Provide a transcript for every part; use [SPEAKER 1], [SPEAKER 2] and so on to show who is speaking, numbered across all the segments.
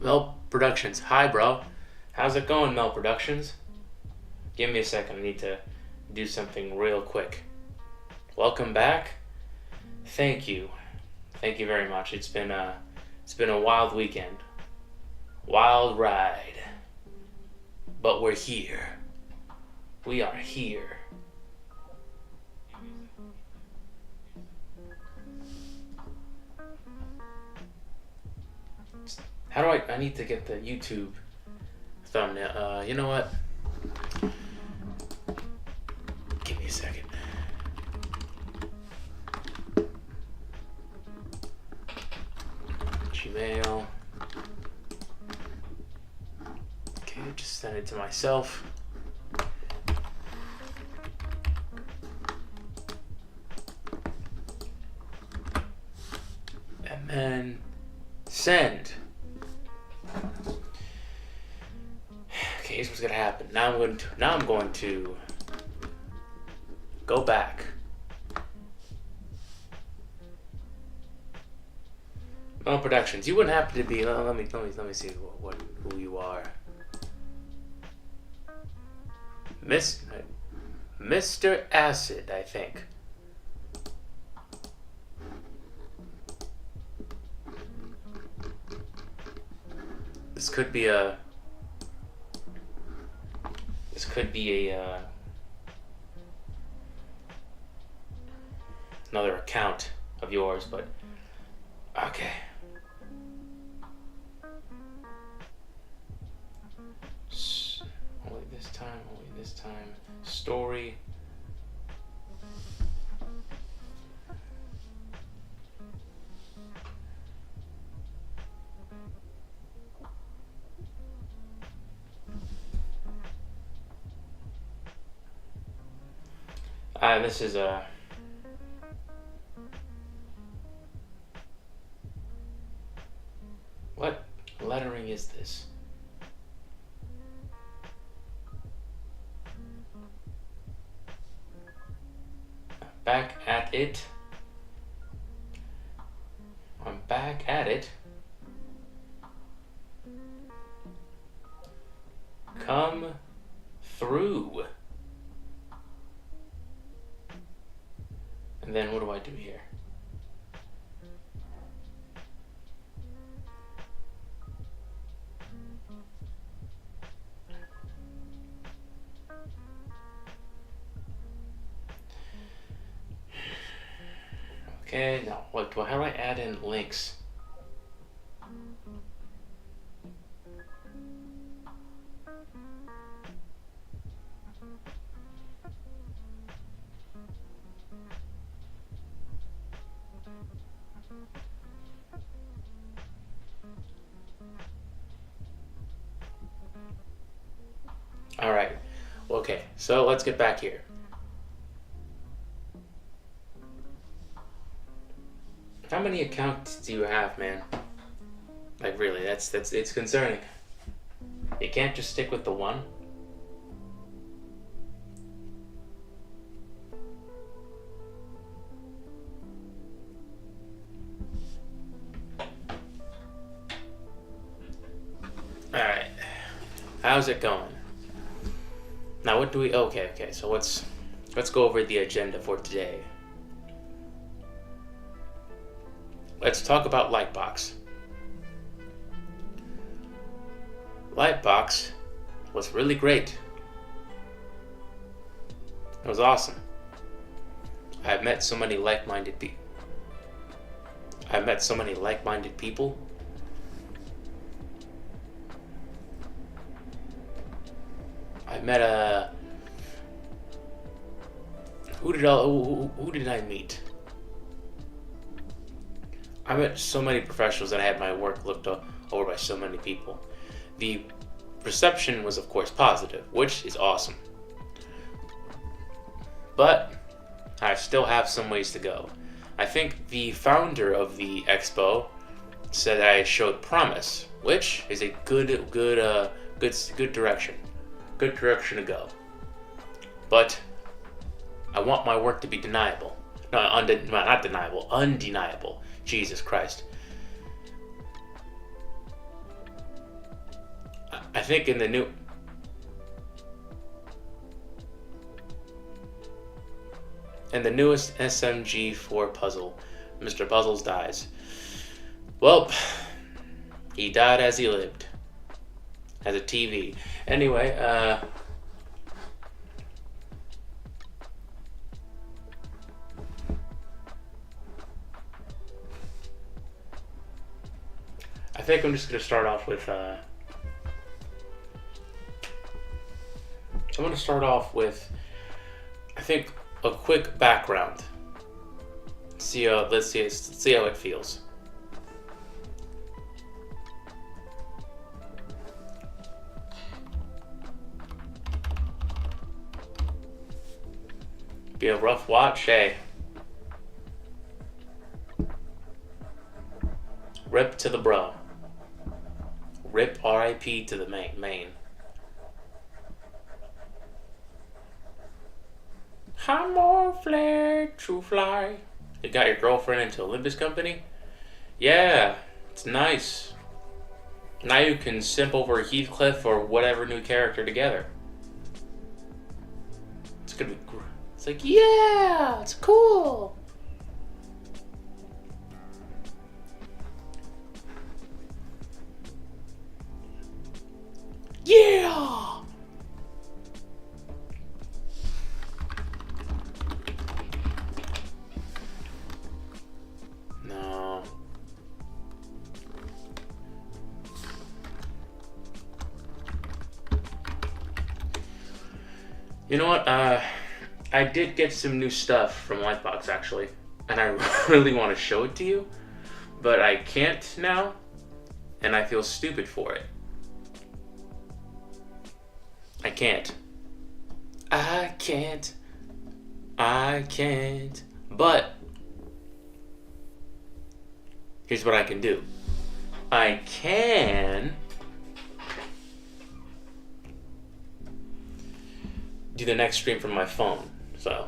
[SPEAKER 1] Mel Productions. Hi, bro. How's it going, Mel Productions? Give me a second. I need to do something real quick. Welcome back. Thank you. Thank you very much. It's been a wild weekend. Wild ride. But we're here. We are here. How do I need to get the YouTube thumbnail. You know what? Give me a second. Gmail. Okay, just send it to myself. And then send. Okay, here's what's gonna happen. Now I'm going to go back. Mel Productions. You wouldn't happen to be. Let me see who you are. Mr. Acid, I think. This could be a another account of yours, but okay. Only this time. Story. This is a what lettering is this? Back at it. I'm back at it. Come through. And then what do I do here? Okay, now how do I add in links? All right. Okay, so let's get back here. How many accounts do you have, man? Like really, that's it's concerning. You can't just stick with the one. All right. How's it going? Now what do we? Okay. So let's go over the agenda for today. Let's talk about Lightbox. Lightbox was really great. It was awesome. I've met so many like-minded people. I met who did I meet? I met so many professionals that I had my work looked over by so many people. The reception was, of course, positive, which is awesome. But I still have some ways to go. I think the founder of the expo said I showed promise, which is a good direction. Good direction to go. But I want my work to be deniable. No, not deniable, undeniable. Jesus Christ. think in the newest SMG4 puzzle, Mr. Puzzles dies. Well, he died as he lived. As a TV. Anyway, I think I'm just going to start off with, I think, a quick background. Let's see how it feels. Be a rough watch, hey. Rip to the bro. Rip R.I.P. to the main. I'm more flare to fly. You got your girlfriend into Olympus Company? Yeah, it's nice. Now you can simp over Heathcliff or whatever new character together. It's gonna be great. It's like, yeah, it's cool. Yeah. No. You know what? I did get some new stuff from Lightbox actually, and I really want to show it to you, but I can't now, and I feel stupid for it. I can't. But here's what I can do. I can do the next stream from my phone. So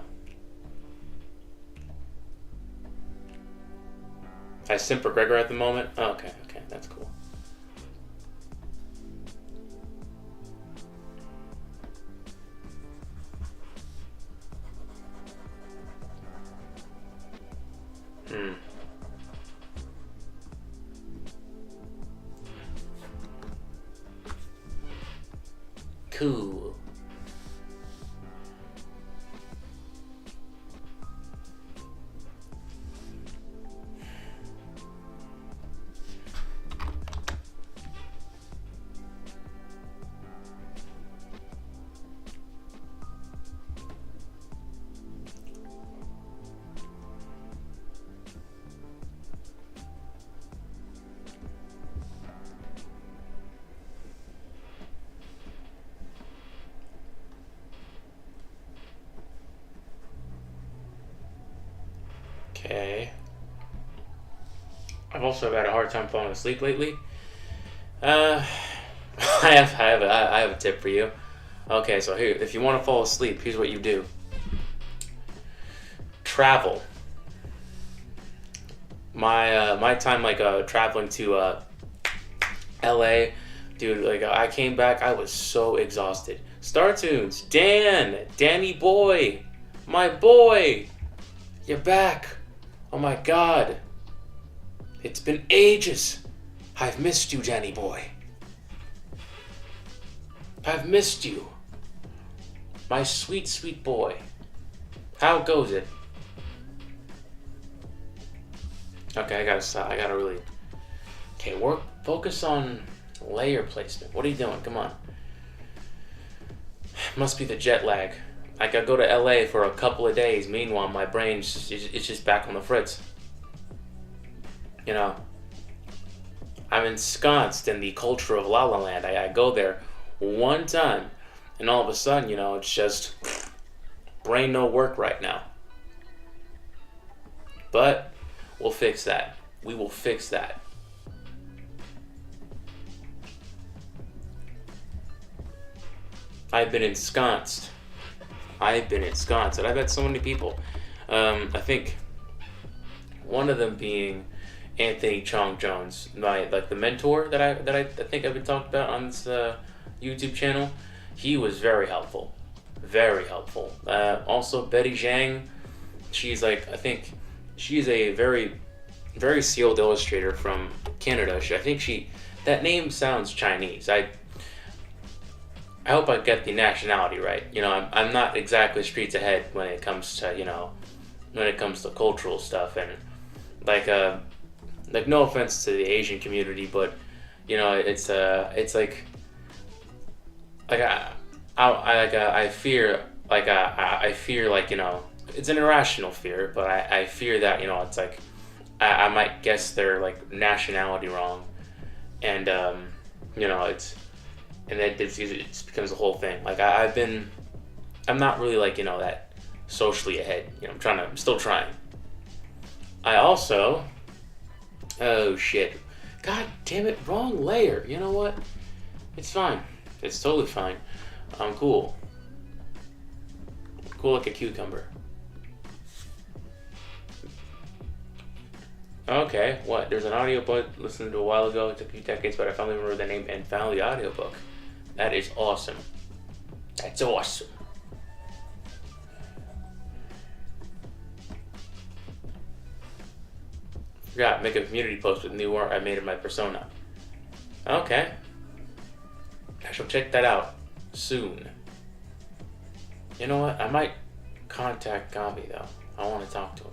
[SPEAKER 1] I simp for Gregor at the moment. Oh, okay, that's cool. Cool. Okay. I've also had a hard time falling asleep lately. I have a tip for you. Okay, so here, if you want to fall asleep, here's what you do. Travel. My time traveling to LA, dude, I came back, I was so exhausted. Star Tunes, Danny boy, my boy, you're back. Oh my God. It's been ages. I've missed you, Danny boy. I've missed you. My sweet, sweet boy. How goes it? Okay, I gotta stop. I gotta really... Okay, focus on layer placement. What are you doing? Come on. Must be the jet lag. I gotta go to LA for a couple of days. Meanwhile, my brain's it's just back on the fritz. You know, I'm ensconced in the culture of La La Land. I go there one time, and all of a sudden, you know, it's just brain no work right now. But we'll fix that. We will fix that. I've been ensconced, and I've had so many people. I think one of them being Anthony Chong Jones, the mentor that I think I've been talking about on this YouTube channel. He was very helpful. Very helpful. Also, Betty Zhang, she's like, I think she's a very, very skilled illustrator from Canada. I think that name sounds Chinese. I hope I get the nationality right. You know, I'm not exactly streets ahead when it comes to, when it comes to cultural stuff. And like, no offense to the Asian community, but, it's like I fear, I fear, it's an irrational fear, but I fear that, it's like, I might guess their, like, nationality wrong. And, and then it becomes a whole thing. Like, I'm not really, like, that socially ahead. I'm still trying. I also, oh shit. God damn it, wrong layer. You know what? It's fine. It's totally fine. I'm cool. Cool like a cucumber. Okay, what? There's an audiobook listened to a while ago. It took a few decades, but I finally remember the name and found the audiobook. That is awesome. That's awesome. Forgot, make a community post with new art I made of my persona. Okay. I shall check that out soon. You know what? I might contact Gabi though. I want to talk to him.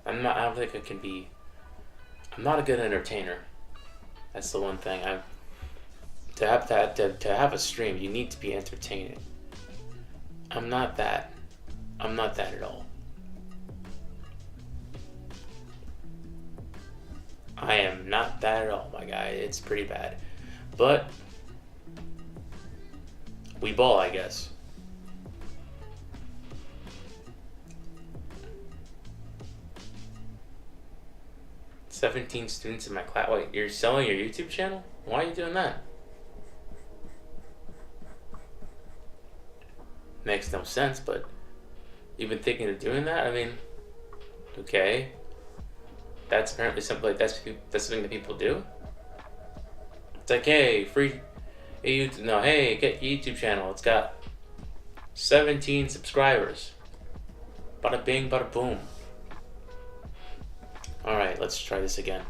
[SPEAKER 1] I don't think I can be. I'm not a good entertainer. That's the one thing. To have a stream, you need to be entertaining. I'm not that. I'm not that at all. I am not that at all, my guy. It's pretty bad. But we ball, I guess. "17 students in my class." Wait, you're selling your YouTube channel? Why are you doing that? Makes no sense, but you've been thinking of doing that? I mean, okay. That's apparently something that's something that people do. It's like, hey, free YouTube. No, hey, get your YouTube channel. It's got 17 subscribers. Bada bing, bada boom. All right, let's try this again.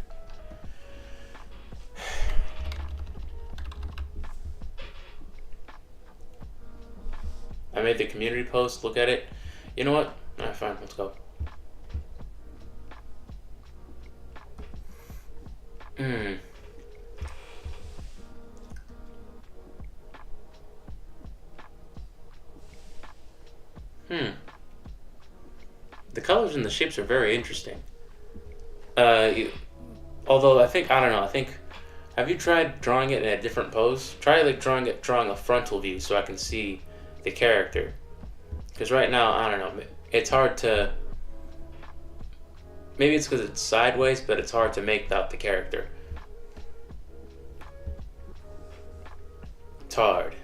[SPEAKER 1] I made the community post. Look at it. You know what? All right, fine. Let's go. The colors and the shapes are very interesting. Although I don't know. Have you tried drawing it in a different pose? Try like drawing a frontal view so I can see the character. Because right now, I don't know. It's hard to. Maybe it's because it's sideways, but it's hard to make out the character. It's hard.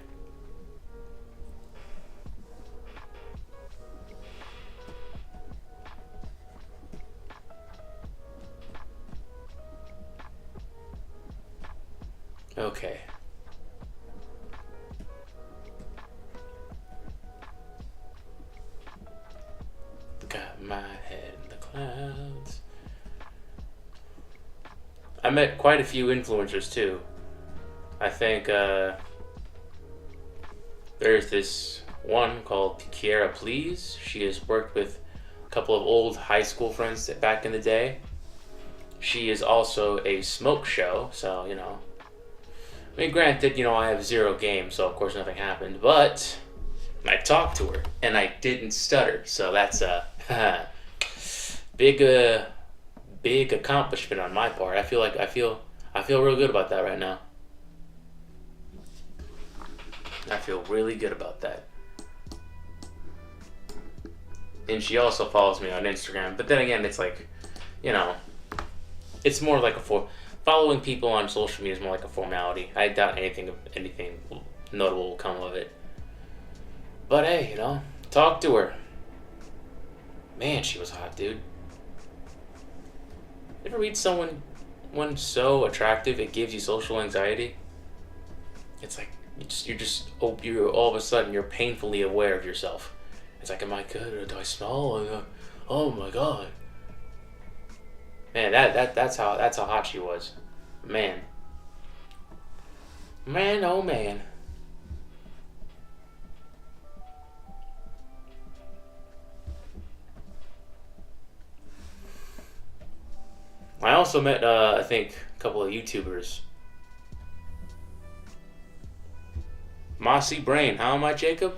[SPEAKER 1] Okay. Got my head in the clouds. I met quite a few influencers too. I think there's this one called Kiera Please. She has worked with a couple of old high school friends back in the day. She is also a smoke show, so I mean, granted, I have zero game, so of course nothing happened, but I talked to her and I didn't stutter, so that's a big accomplishment on my part. I feel real good about that right now. I feel really good about that. And she also follows me on Instagram, but then again, it's like, it's more like following people on social media is more like a formality. I doubt anything notable will come of it. But hey, talk to her. Man, she was hot, dude. You ever meet someone someone so attractive it gives you social anxiety, it's like you're all of a sudden you're painfully aware of yourself. It's like, am I good or do I smell? Oh my god, man, that's how hot she was, man, man, oh man. I also met I think a couple of YouTubers. Mossy Brain, how am I, Jacob?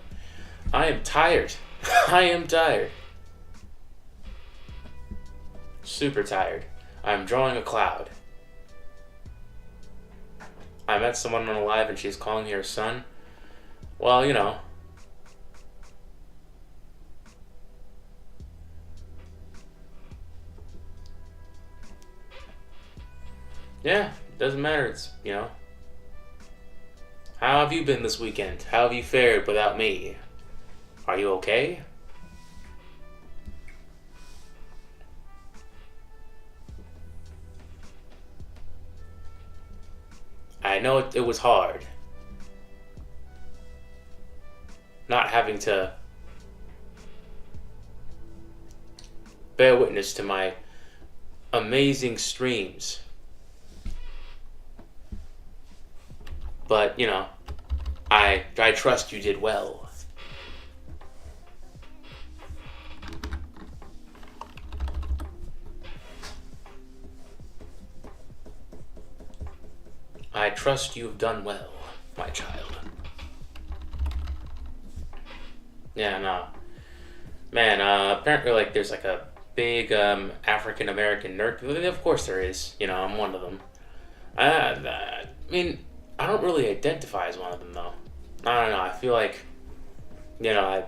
[SPEAKER 1] I am tired. I am tired. Super tired. I'm drawing a cloud. I met someone on a live and she's calling me her son. Well, you know. Yeah, doesn't matter. It's, you know. How have you been this weekend? How have you fared without me? Are you okay? I know it was hard. Not having to bear witness to my amazing streams. But, you know, I trust you did well. I trust you've done well, my child. Yeah, no. Man, apparently, like, there's, like, a big, African-American nerd. Of course there is. You know, I'm one of them. I mean, I don't really identify as one of them, though. I don't know, I feel like, you know,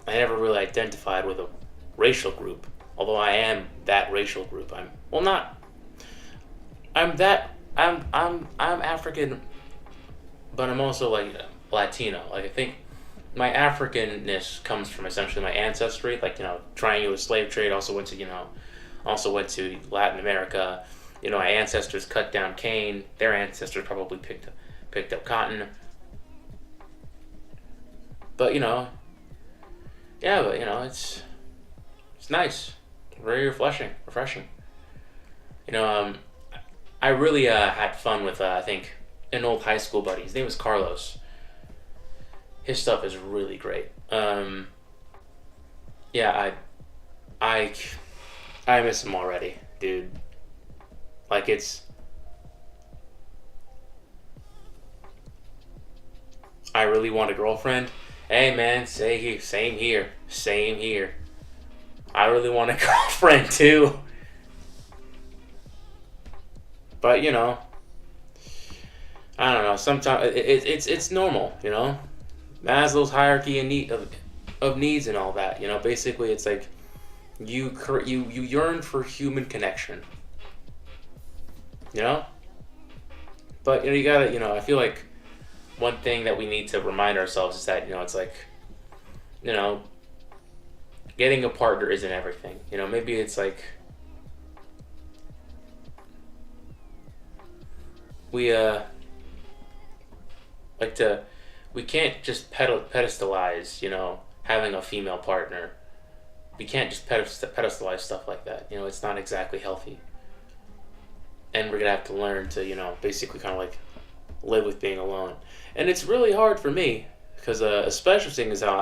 [SPEAKER 1] I never really identified with a racial group. Although I am that racial group. I'm African, but I'm also, like, Latino. Like, I think my Africanness comes from essentially my ancestry. Like, you know, triangular slave trade, also went to Latin America. You know, my ancestors cut down cane. Their ancestors probably picked up cotton. But, you know, yeah, but, you know, it's nice. Very refreshing. You know, I really had fun with, I think, an old high school buddy. His name was Carlos. His stuff is really great. Yeah, I miss him already, dude. Like, I really want a girlfriend. Hey, man, same here. I really want a girlfriend, too. But, you know, I don't know, sometimes it's normal, you know? Maslow's hierarchy of needs and all that, you know? Basically, it's like, you yearn for human connection. You know? But, you know, you gotta, you know, I feel like one thing that we need to remind ourselves is that, you know, it's like, you know, getting a partner isn't everything. You know, maybe it's like, we we can't just pedestalize, you know, having a female partner. We can't just pedestalize stuff like that. You know, it's not exactly healthy. And we're gonna have to learn to, you know, basically kind of like live with being alone. And it's really hard for me because a special thing is how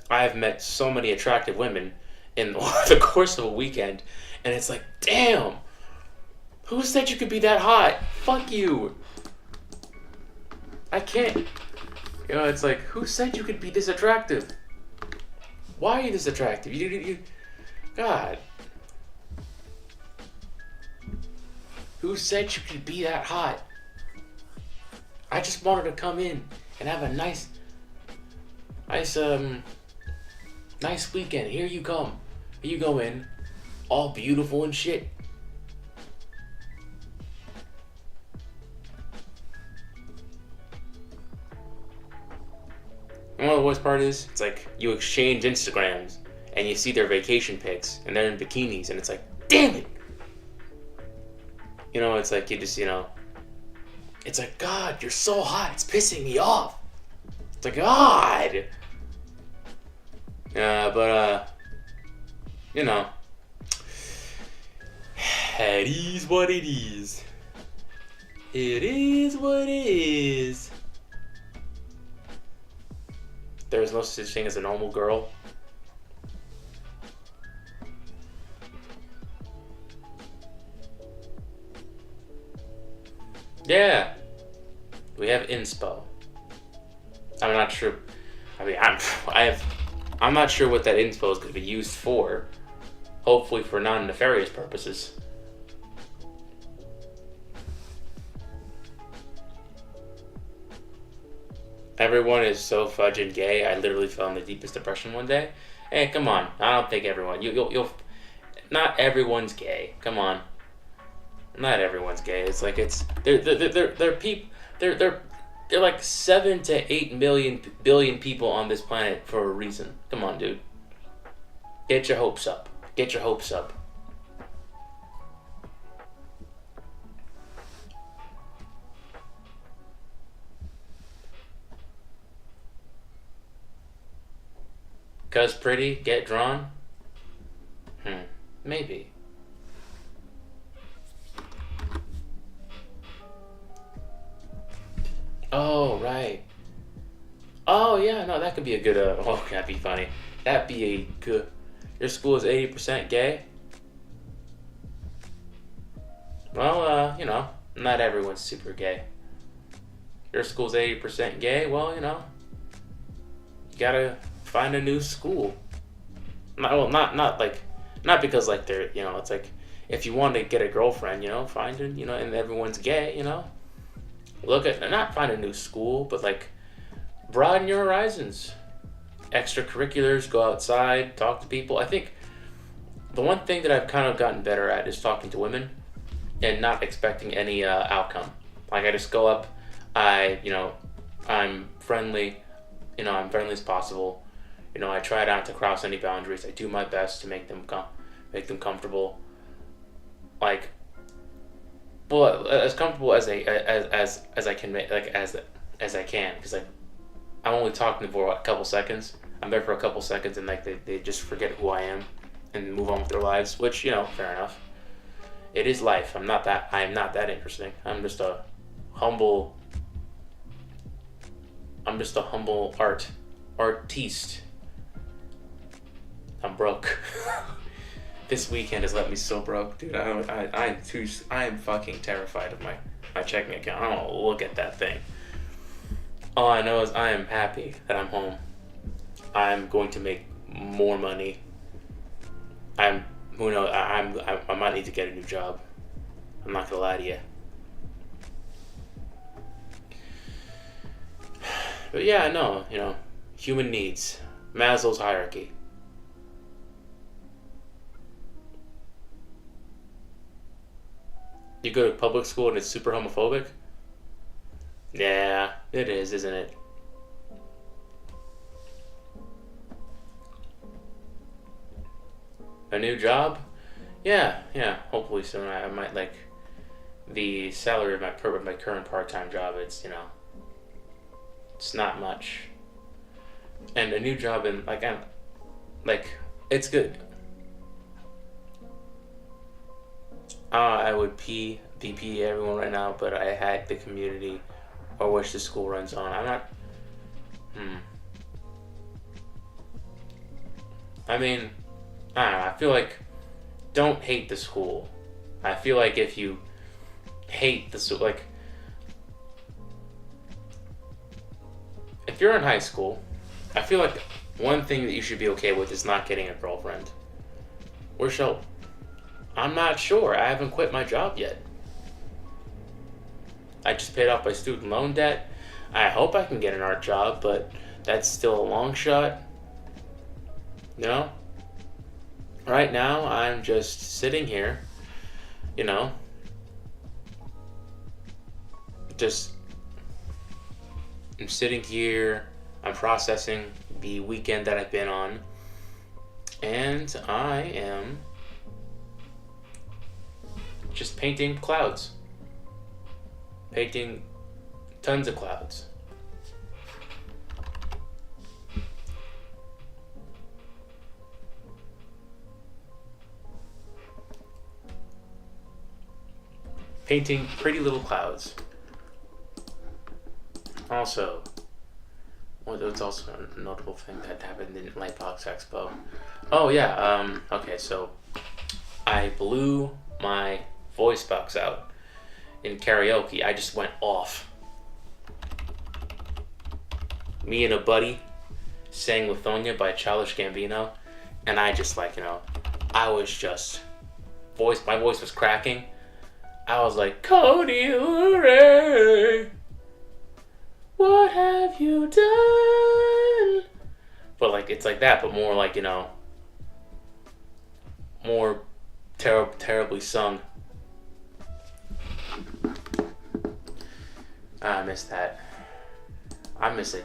[SPEAKER 1] I've met so many attractive women in the course of a weekend, and it's like, damn, who said you could be that hot? Fuck you. I can't. You know, it's like, who said you could be this attractive? Why are you this attractive? You God. Who said you could be that hot? I just wanted to come in and have a nice weekend. Here you come. Here you go in, all beautiful and shit. You know what the worst part is? It's like you exchange Instagrams and you see their vacation pics and they're in bikinis and it's like, damn it! It's like you just, it's like, God, you're so hot, it's pissing me off. It's like, God. But it is what it is. It is what it is. There's no such thing as a normal girl. Yeah, we have inspo. I'm not sure. I mean, I'm not sure what that inspo is going to be used for. Hopefully, for non-nefarious purposes. Everyone is so fudging gay. I literally fell in the deepest depression one day. Hey, come on. I don't think everyone. You'll. Not everyone's gay. Come on. Not everyone's gay. It's like they're people. They're like 7 to 8 billion people on this planet for a reason. Come on, dude. Get your hopes up. Get your hopes up. Cause pretty, get drawn? Maybe. Oh, right. Oh, yeah, no, that could be a good, that'd be funny. That'd be a good, your school is 80% gay? Well, not everyone's super gay. Your school's 80% gay? Well, you gotta find a new school. Not because like they're, it's like if you want to get a girlfriend, find it, and everyone's gay, look at, not find a new school, but like broaden your horizons. Extracurriculars, go outside, talk to people. I think the one thing that I've kind of gotten better at is talking to women and not expecting any outcome. Like I just go up, I'm friendly, I'm friendly as possible. I try not to cross any boundaries. I do my best to make them comfortable. Like, well, as comfortable as I can make, like as I can, because like I'm only talking for a couple seconds. I'm there for a couple seconds, and like they just forget who I am and move on with their lives. Which fair enough. It is life. I am not that interesting. I'm just a humble artiste. I'm broke. This weekend has left me so broke, dude. I am fucking terrified of my checking account. I don't want to look at that thing. All I know is I am happy that I'm home. I'm going to make more money. Who knows? I might need to get a new job. I'm not gonna lie to you. But yeah, no, human needs. Maslow's hierarchy. You go to public school and it's super homophobic? Yeah, it is, isn't it? A new job? Yeah, hopefully soon. I might like the salary of my current part-time job. It's, it's not much. And a new job in, it's good. I would VP everyone right now, but I hack the community or which the school runs on. I'm not. I mean, I don't know. I feel like don't hate the school. I feel like if you hate the school, like if you're in high school, I feel like one thing that you should be okay with is not getting a girlfriend. I'm not sure. I haven't quit my job yet. I just paid off my student loan debt. I hope I can get an art job, but that's still a long shot. Right now, I'm just sitting here, I'm sitting here, I'm processing the weekend that I've been on, and I am just painting clouds. Painting tons of clouds. Painting pretty little clouds. Also, what's also a notable thing that happened in Lightbox Expo? Oh yeah, okay, so I blew my voice box out in karaoke. I just went off. Me and a buddy sang Lithonia by Childish Gambino, and I just I was just my voice was cracking. I was like, Cody Ray, what have you done? But it's like that, but more more terribly sung. I miss that. I miss it.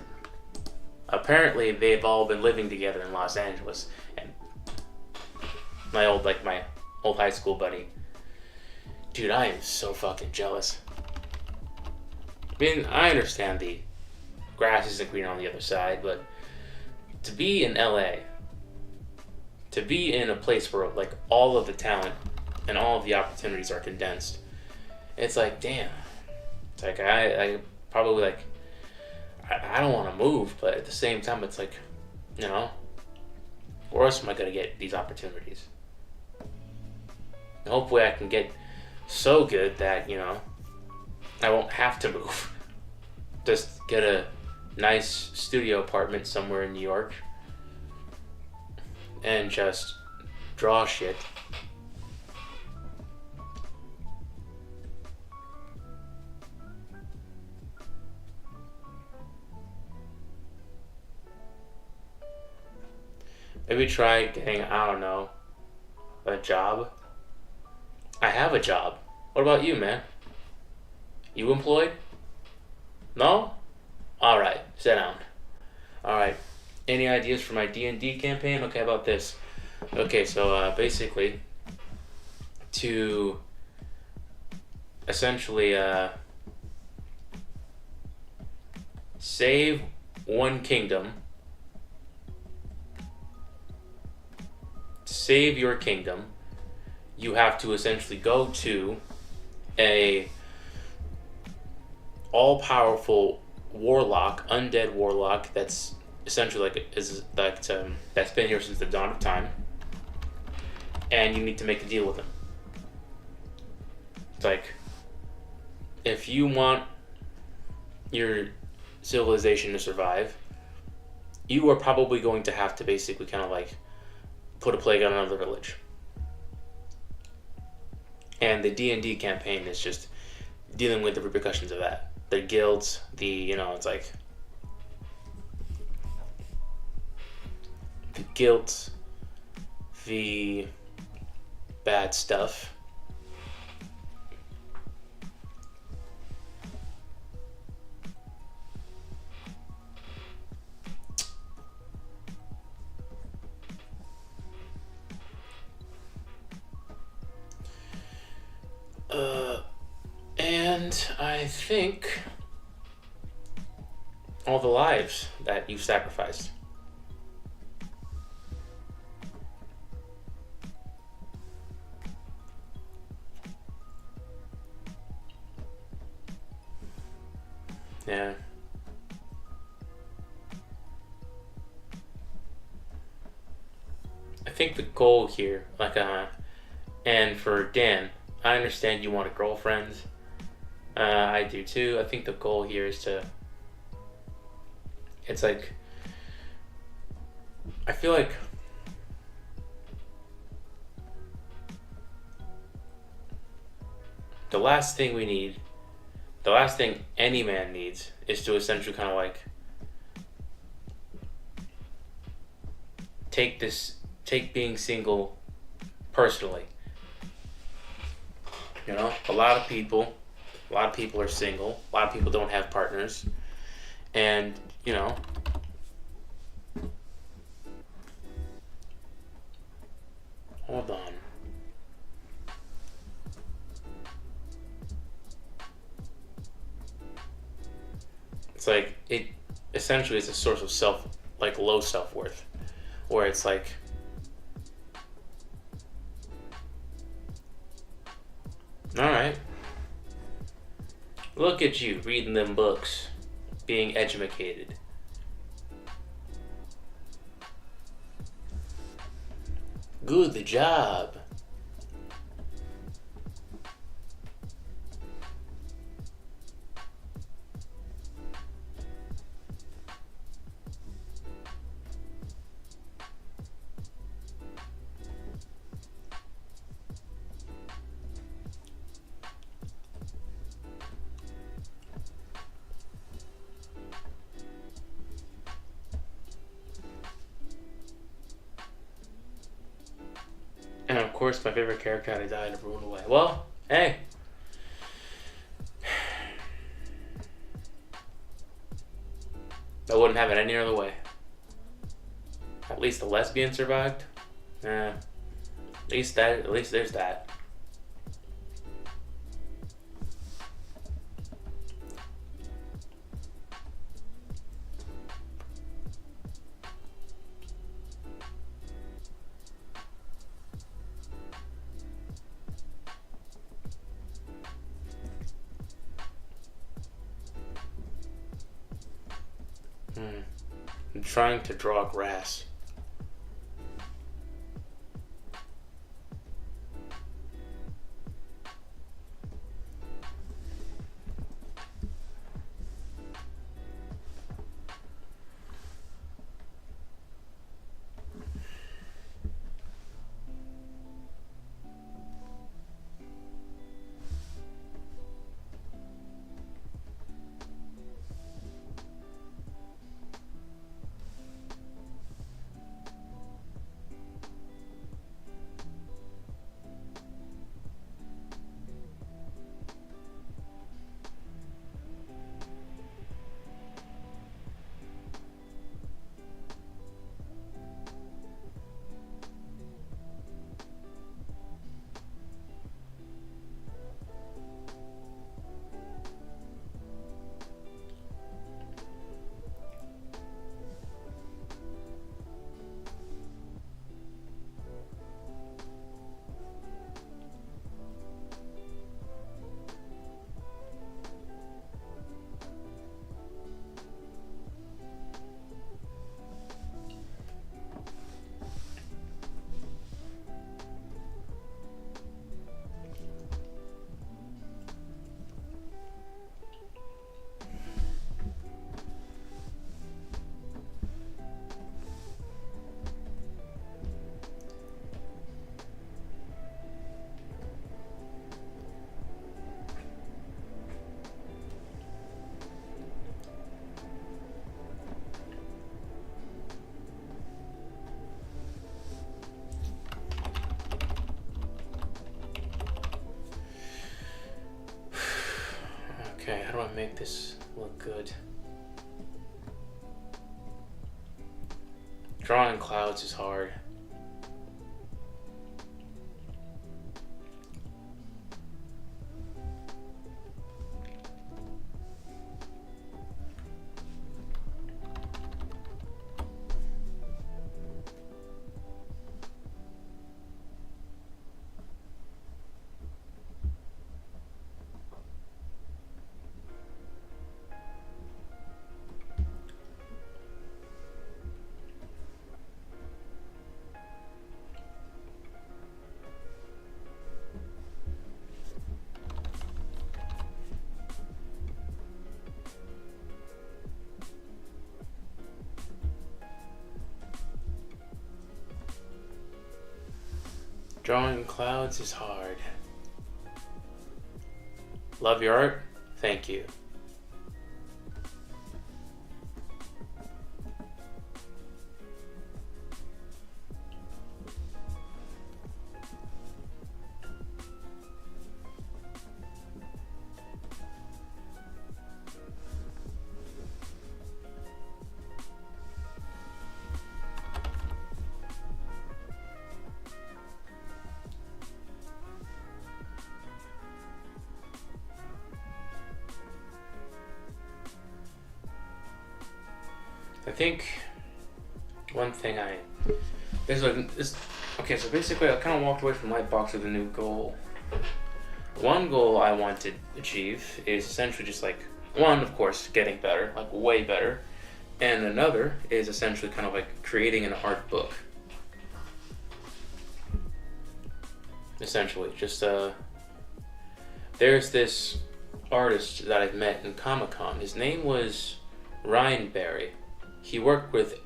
[SPEAKER 1] Apparently, they've all been living together in Los Angeles, and my old high school buddy. Dude, I am so fucking jealous. I mean, I understand the grass isn't green on the other side, but to be in LA, to be in a place where all of the talent and all of the opportunities are condensed, it's like, damn. It's like I probably I don't want to move, but at the same time, it's like, where else am I gonna get these opportunities? And hopefully, I can get so good that I won't have to move. Just get a nice studio apartment somewhere in New York and just draw shit. Maybe try getting, I don't know, a job. I have a job. What about you, man? You employed? No? Alright, sit down. Alright, any ideas for my D&D campaign? Okay, how about this? Okay, so basically, to essentially save one kingdom, to save your kingdom, you have to essentially go to a all-powerful warlock, undead warlock that's essentially that's been here since the dawn of time, and you need to make a deal with him. It's like, if you want your civilization to survive, you are probably going to have to basically put a plague on another village. And the D&D campaign is just dealing with the repercussions of that. The guilds, it's like the guilt, the bad stuff. And I think all the lives that you've sacrificed. Yeah. I think the goal here, and for Dan, I understand you want a girlfriend. I do too. I think the goal here is I feel like the last thing any man needs is to essentially take being single personally. A lot of people are single. A lot of people don't have partners. And, hold on. It's like it essentially is a source of low self-worth, where it's like, all right, look at you reading them books, being educated. Good job. And of course, my favorite character had to die to ruin away. Well, hey. I wouldn't have it any other way. At least the lesbian survived. At least there's that. I'm trying to draw grass. Okay, how do I make this look good? Drawing clouds is hard. Drawing clouds is hard. Love your art? Thank you. think one thing okay, so basically I kind of walked away from Lightbox with a new goal. One goal I want to achieve is essentially just like, one, of course, getting better, like way better, and another is essentially kind of like creating an art book. Essentially, just there's this artist that I've met in Comic-Con. His name was Ryan Barry. He worked with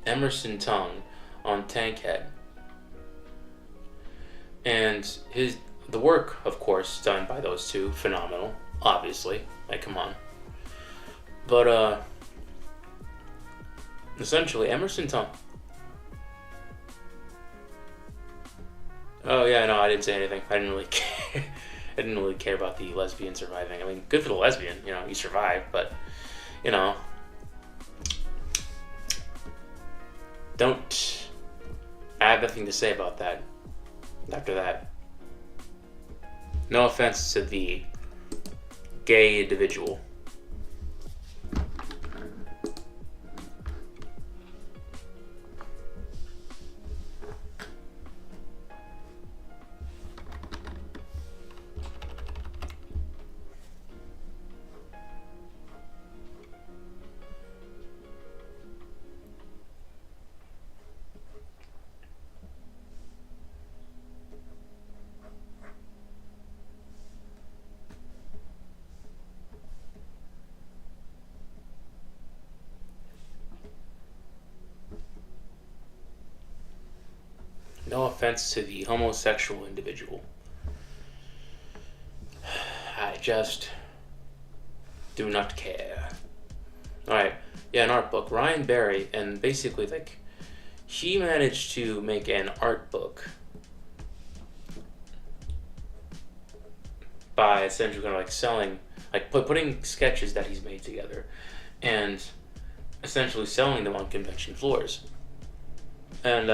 [SPEAKER 1] Emerson Tongue on Tankhead. And the work, of course, done by those two, phenomenal, obviously. Like, come on. But, essentially, Emerson Tongue. Oh, yeah, no, I didn't say anything. I didn't really care. I didn't really care about the lesbian surviving. I mean, good for the lesbian, you know, you survived, but, you know, I have nothing to say about that after that. No offense to the gay individual. No offense to the homosexual individual. I just do not care. Alright, yeah, an art book. Ryan Barry, and basically, like, he managed to make an art book by essentially kind of like selling, like putting sketches that he's made together and essentially selling them on convention floors. And,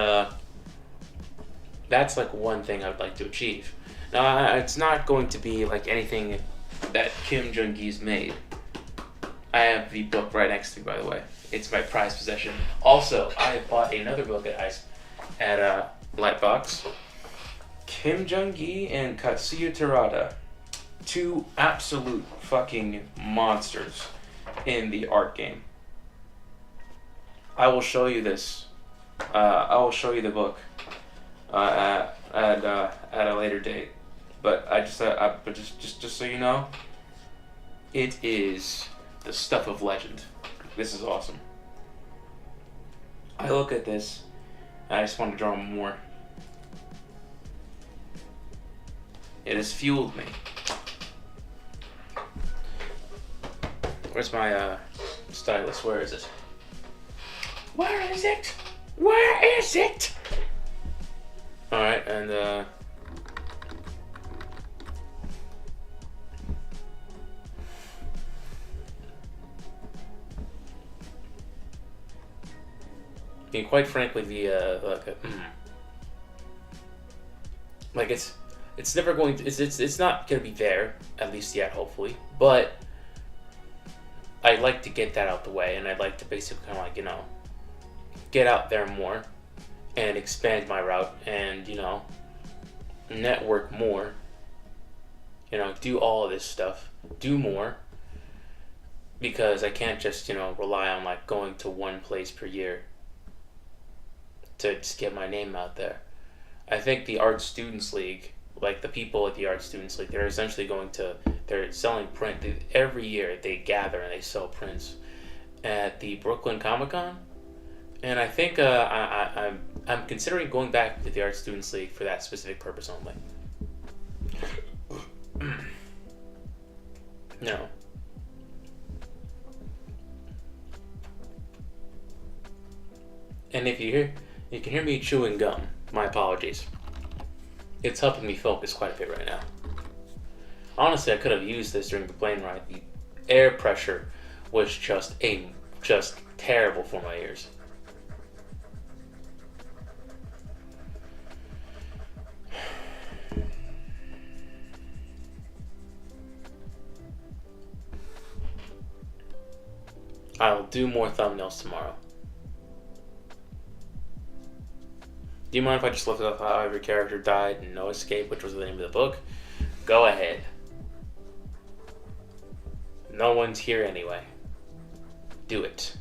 [SPEAKER 1] that's like one thing I would like to achieve. Now, it's not going to be like anything that Kim Jung-gi's made. I have the book right next to me, by the way. It's my prized possession. Also, I bought another book at Lightbox. Kim Jung-gi and Katsuya Terada. Two absolute fucking monsters in the art game. I will show you this. I will show you the book. At a later date, but just so you know, it is the stuff of legend. This is awesome. I look at this, and I just want to draw more. It has fueled me. Where's my stylus? Where is it? Where is it? Where is it? Alright, and I mean, quite frankly, it's never going to, it's not going to be there, at least yet, hopefully, but I'd like to get that out the way, and I'd like to basically kind of like, you know, get out there more and expand my route and, you know, network more, you know, do all of this stuff, do more, because I can't just, you know, rely on like going to one place per year to just get my name out there. I think the Art Students League, like the people at the Art Students League, they're essentially they're selling print. Every year they gather and they sell prints at the Brooklyn Comic-Con. And I think I'm considering going back to the Art Students League for that specific purpose only. No. And if you can hear me chewing gum, my apologies. It's helping me focus quite a bit right now. Honestly, I could have used this during the plane ride. The air pressure was just terrible for my ears. I'll do more thumbnails tomorrow. Do you mind if I just look up how every character died in No Escape, which was the name of the book? Go ahead. No one's here anyway. Do it.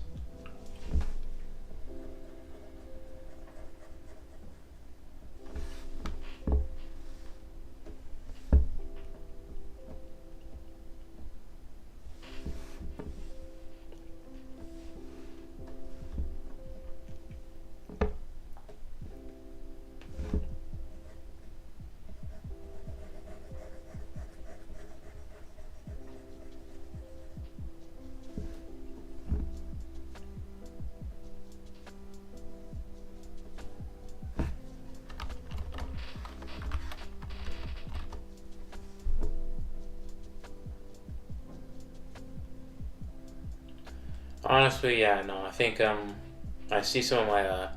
[SPEAKER 1] Honestly, yeah, no. I think I see some of my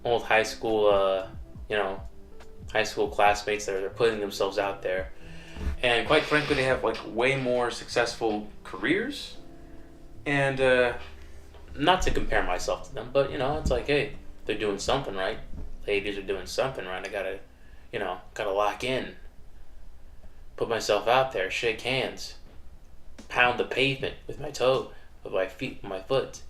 [SPEAKER 1] old high school, high school classmates that are putting themselves out there, and quite frankly, they have like way more successful careers. And not to compare myself to them, but it's like, hey, they're doing something right. Ladies are doing something right. I gotta lock in, put myself out there, shake hands, pound the pavement with my toe, with my feet, with my foot.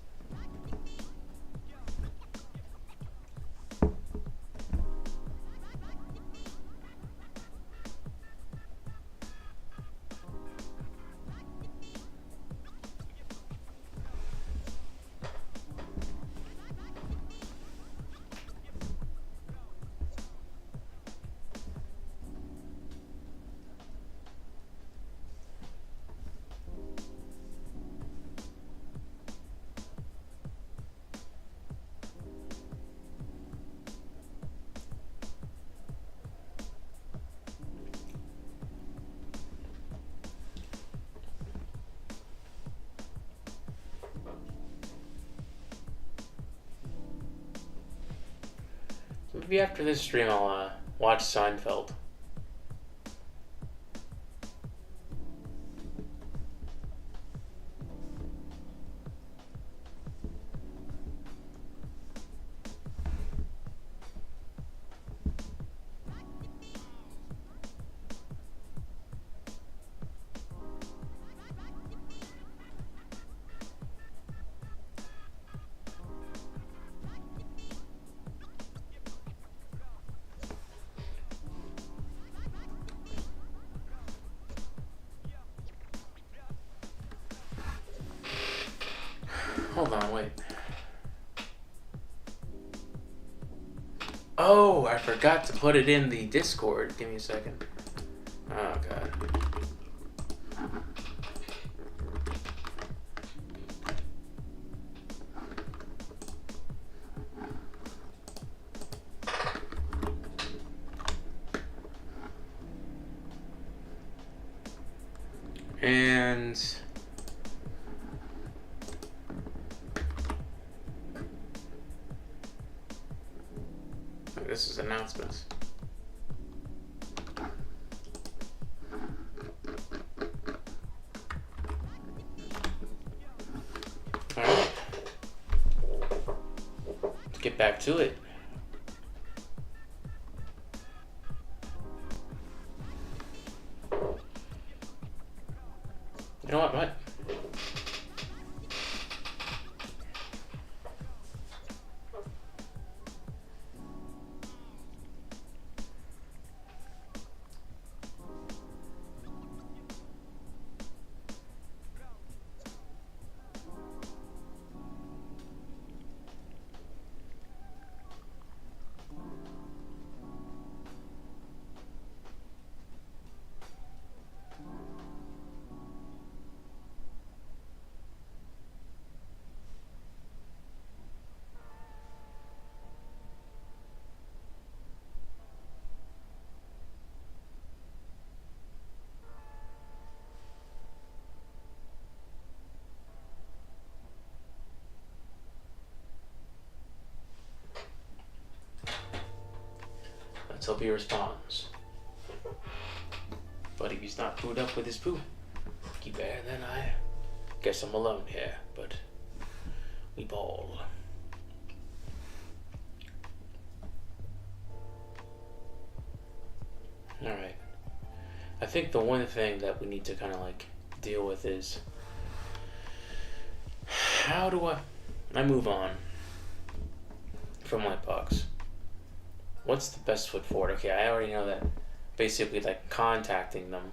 [SPEAKER 1] Maybe after this stream, I'll watch Seinfeld. Hold on, wait. Oh, I forgot to put it in the Discord. Give me a second. Oh, God. And this is announcements. All right. Let's get back to it. You know what? Let's hope he responds. But if he's not booed up with his poo, keep better than I guess I'm alone here, but we ball. Alright. I think the one thing that we need to kind of like deal with is how do I move on from Lightbox? What's the best foot forward? Okay, I already know that basically like contacting them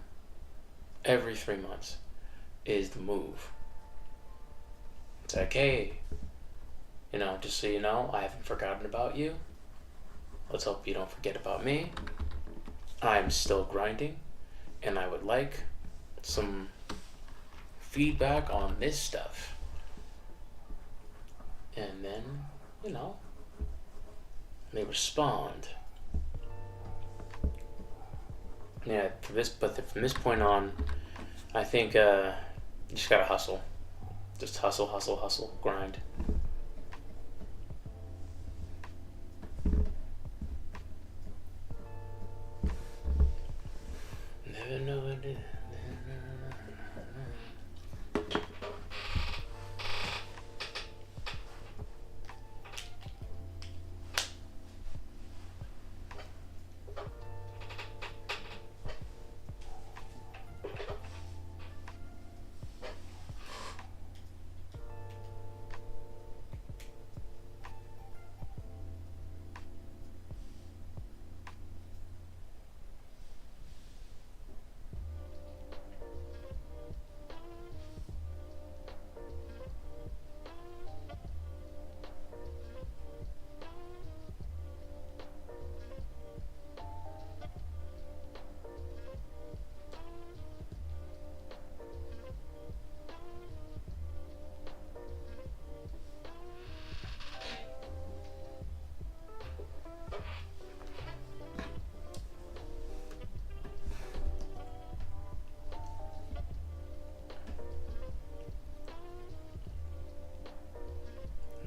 [SPEAKER 1] every 3 months is the move. It's like, hey, just so you know, I haven't forgotten about you. Let's hope you don't forget about me. I'm still grinding, and I would like some feedback on this stuff. And then, they respond. Yeah, from this point on, I think you just gotta hustle. Just hustle, grind. Never know what it is.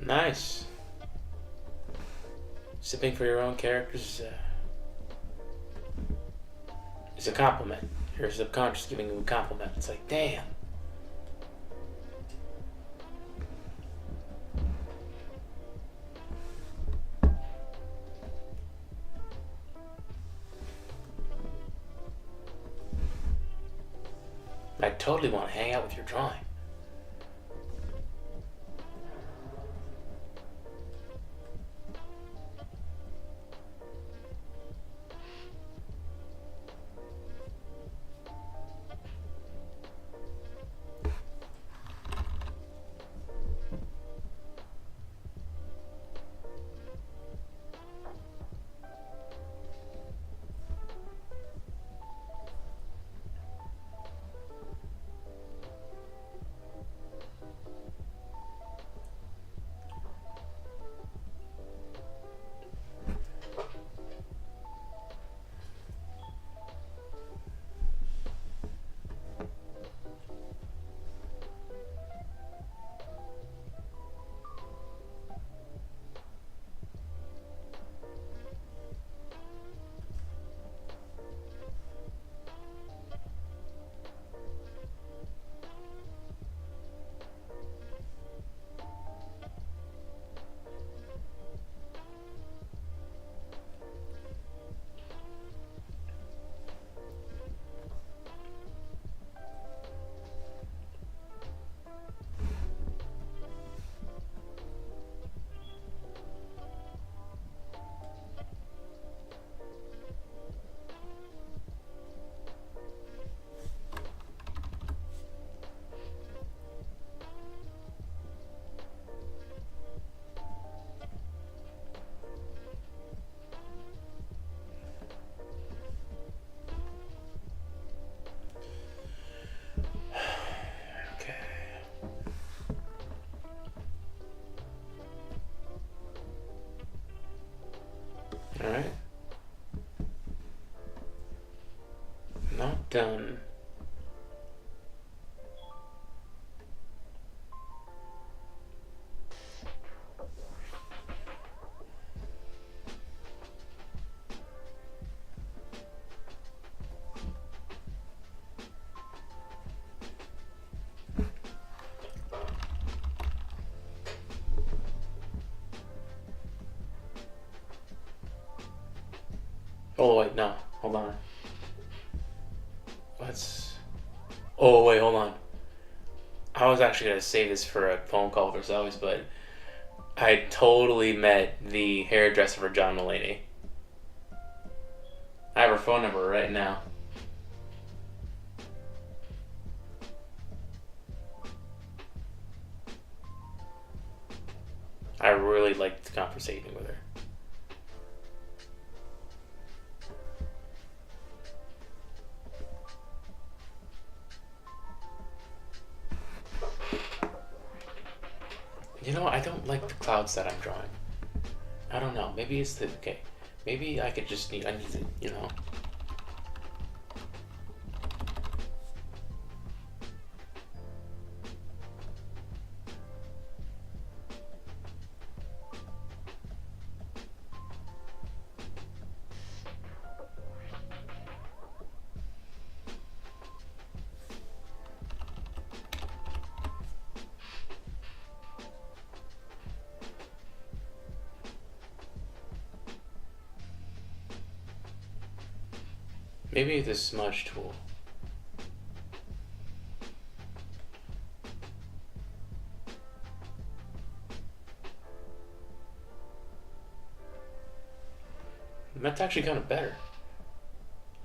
[SPEAKER 1] Nice. Sipping for your own characters is a compliment. Your subconscious giving you a compliment. It's like, damn. I totally want to hang out with your drawing. Alright. Not done. Oh wait, no, hold on. Let's. Oh wait, hold on. I was actually gonna save this for a phone call with ourselves, but I totally met the hairdresser for John Mulaney. I have her phone number right now. I really liked conversating with her. You know, I don't like the clouds that I'm drawing. I don't know. Maybe it's the okay. Maybe I could just need. I need to. You know. Maybe the smudge tool. That's actually kind of better.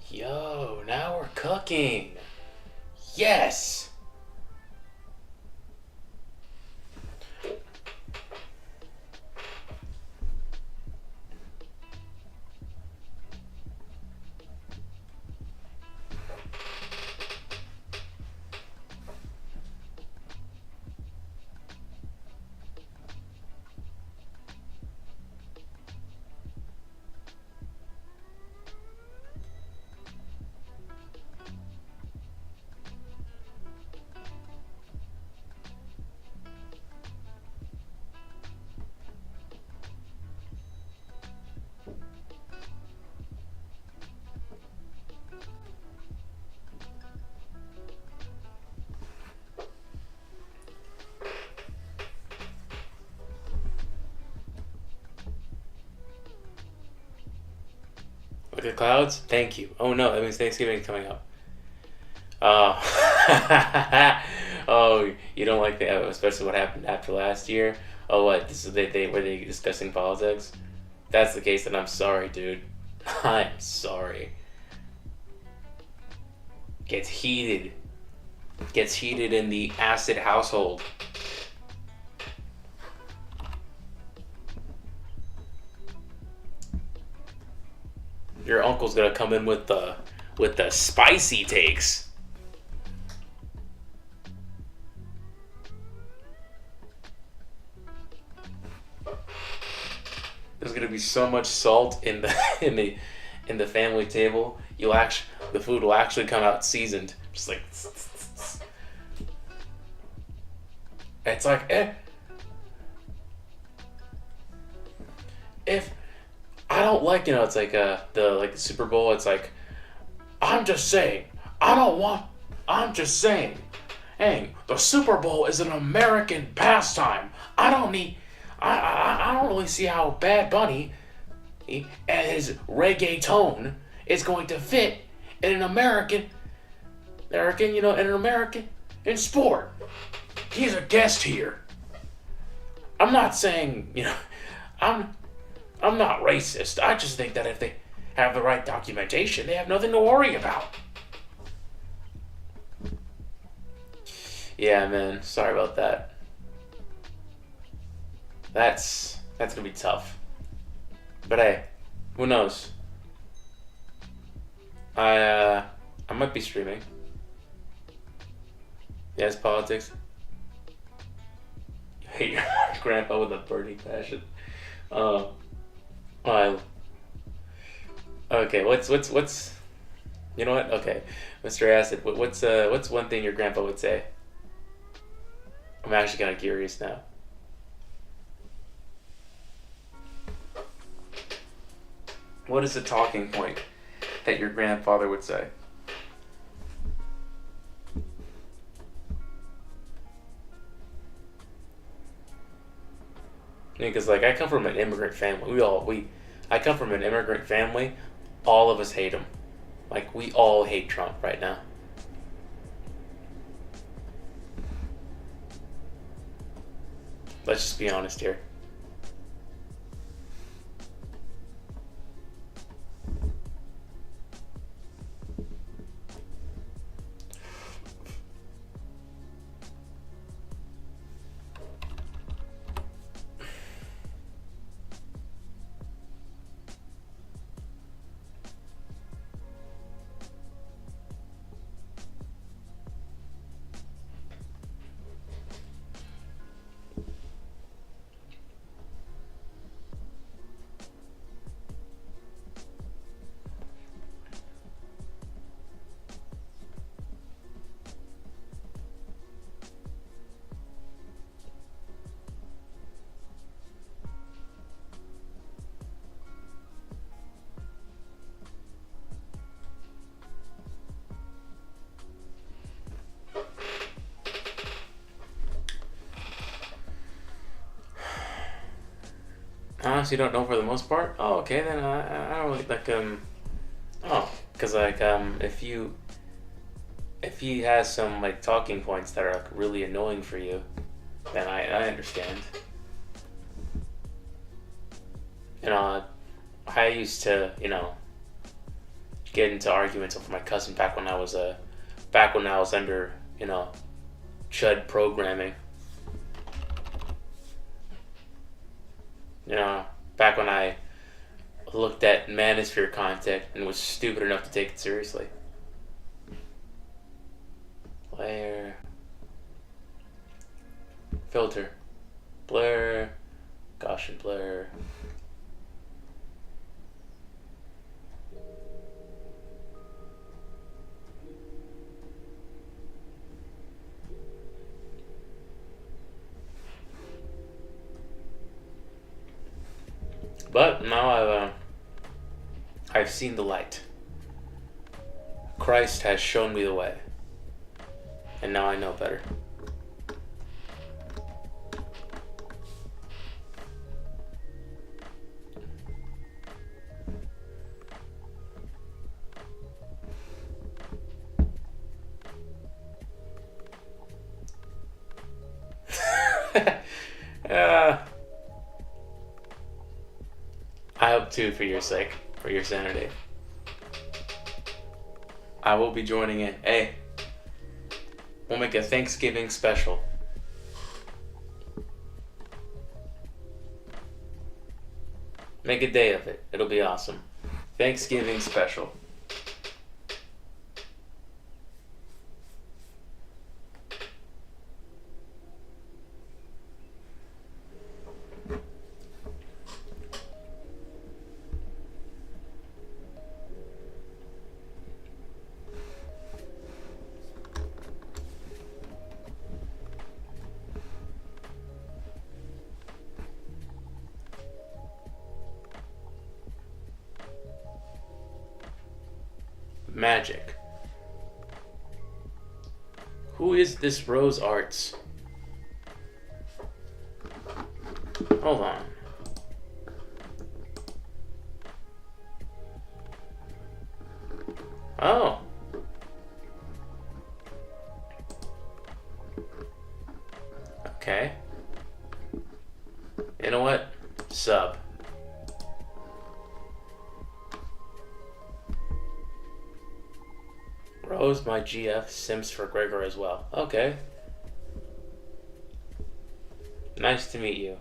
[SPEAKER 1] Yo, now we're cooking. Yes! Look at the clouds. Thank you. Oh no, that means Thanksgiving's coming up. Oh. Oh, you don't like that, especially what happened after last year? Oh, what? This is they were they discussing politics? If that's the case, then I'm sorry, dude. I'm sorry. Gets heated. Gets heated in the acid household. Your uncle's gonna come in with the spicy takes. There's gonna be so much salt in the in the family table. The food will actually come out seasoned. Just like it's like if I don't like, it's like the Super Bowl. It's like I'm just saying. I'm just saying. Hey, the Super Bowl is an American pastime. I don't need. I don't really see how Bad Bunny and his reggae tone is going to fit in an American in sport. He's a guest here. I'm not saying, I'm not racist. I just think that if they have the right documentation, they have nothing to worry about. Yeah, man. Sorry about that. That's gonna be tough. But hey, who knows? I might be streaming. Yes, politics. You hate your grandpa with a burning passion. I. Okay, what's you know what? Okay, Mr. Acid, what's one thing your grandpa would say? I'm actually kind of curious now. What is the talking point that your grandfather would say? Because I come from an immigrant family. I come from an immigrant family, all of us hate him. Like, we all hate Trump right now. Let's just be honest here. I honestly don't know for the most part. Oh, okay, then I don't really like oh, because like if he has some like talking points that are like really annoying for you, then I understand. You know, I used to get into arguments with my cousin back when I was under chud programming. You know, back when I looked at manosphere content and was stupid enough to take it seriously. Layer. Filter. Blur. Gaussian blur. But now I've seen the light. Christ has shown me the way. And now I know better. I hope too, for your sake, for your sanity. I will be joining in. Hey, we'll make a Thanksgiving special. Make a day of it. It'll be awesome. Thanksgiving special. Magic. Who is this Rose Arts? Hold on. Oh. Okay. You know what? Sub. Rose, my GF, Sims for Gregor as well. Okay. Nice to meet you.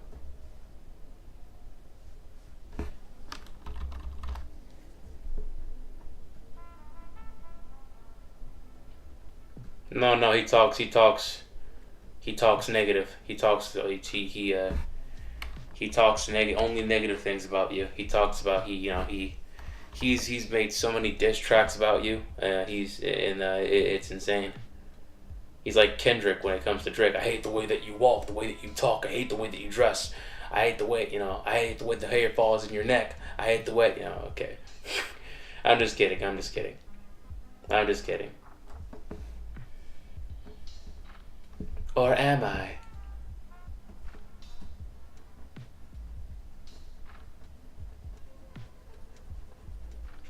[SPEAKER 1] No, he talks negative. He talks only negative things about you. He talks about he's made so many diss tracks about you. It's insane. He's like Kendrick when it comes to Drake. I hate the way that you walk, the way that you talk. I hate the way that you dress. I hate the way I hate the way the hair falls in your neck. I hate the way Okay. I'm just kidding. Or am I?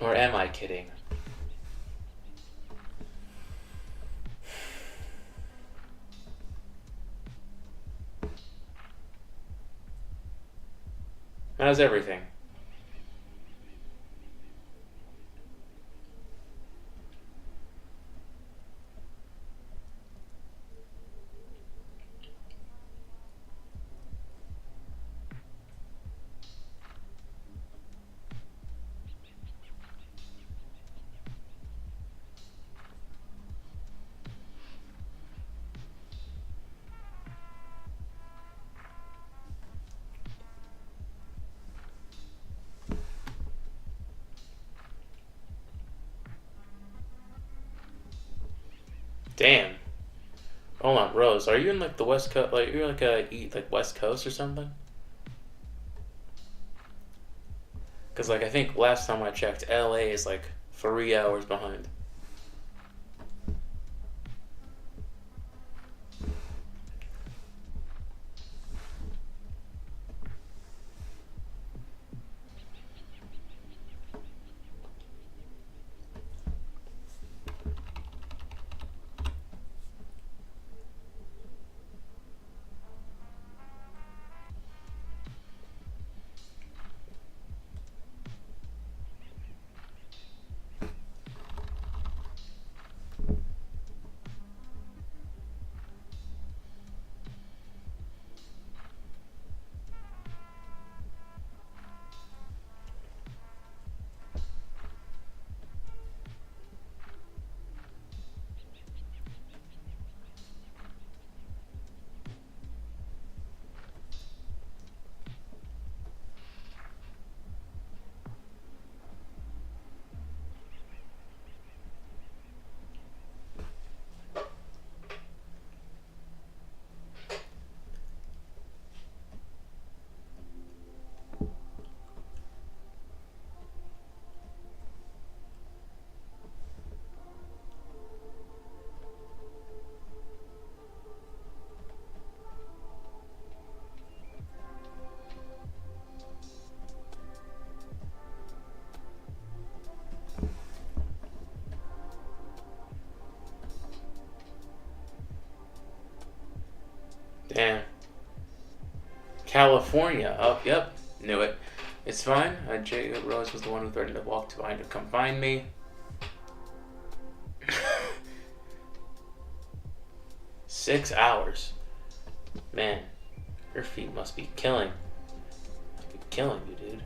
[SPEAKER 1] Or am I kidding? How's everything? Damn. Hold on, Rose. Are you in like the West Coast? Like you're like like West Coast or something? Because like I think last time I checked, LA is like 3 hours behind. Damn. California. Oh, yep. Knew it. It's fine. Jay Rose was the one who threatened to walk to behind to come find me. 6 hours. Man, your feet must be killing. Must be killing you, dude.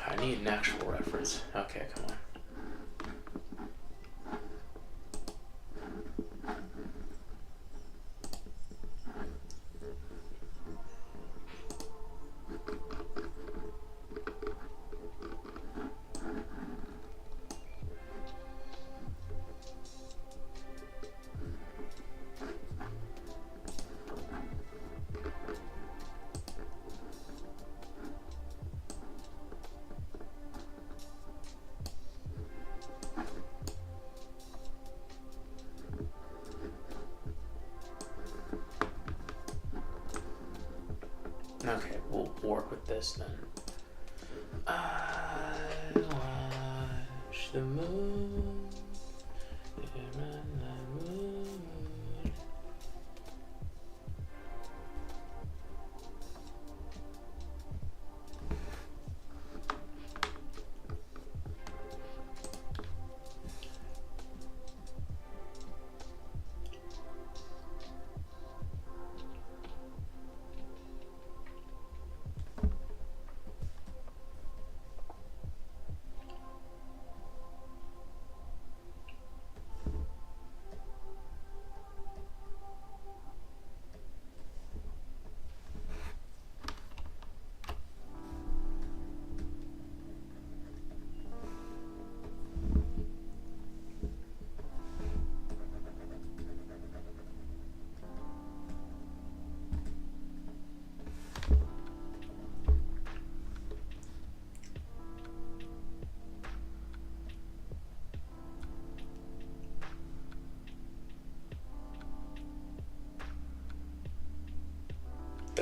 [SPEAKER 1] I need an actual reference. Okay, come on. Okay, we'll work with this then. I watch the moon. The moon.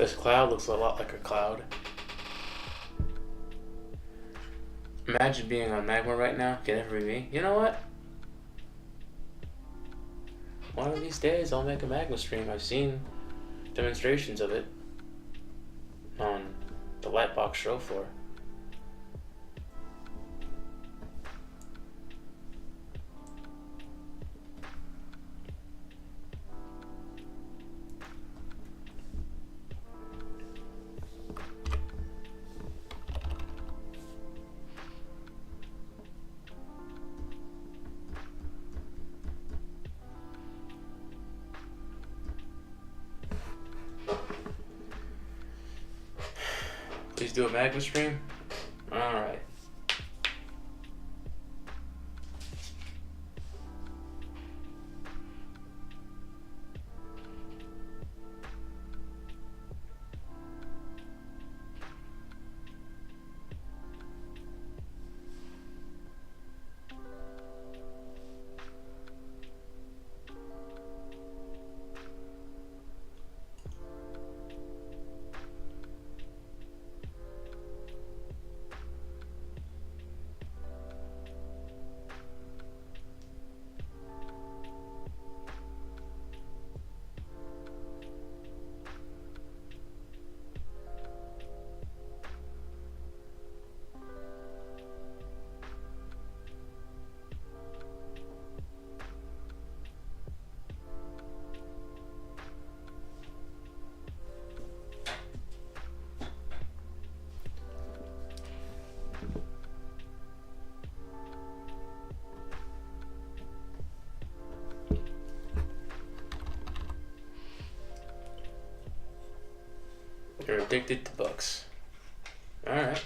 [SPEAKER 1] This cloud looks a lot like a cloud. Imagine being on Magma right now. Get FPV. You know what? One of these days I'll make a Magma stream. I've seen demonstrations of it on the Lightbox show floor. Please do a Magma stream? Alright. You're addicted to books. Alright.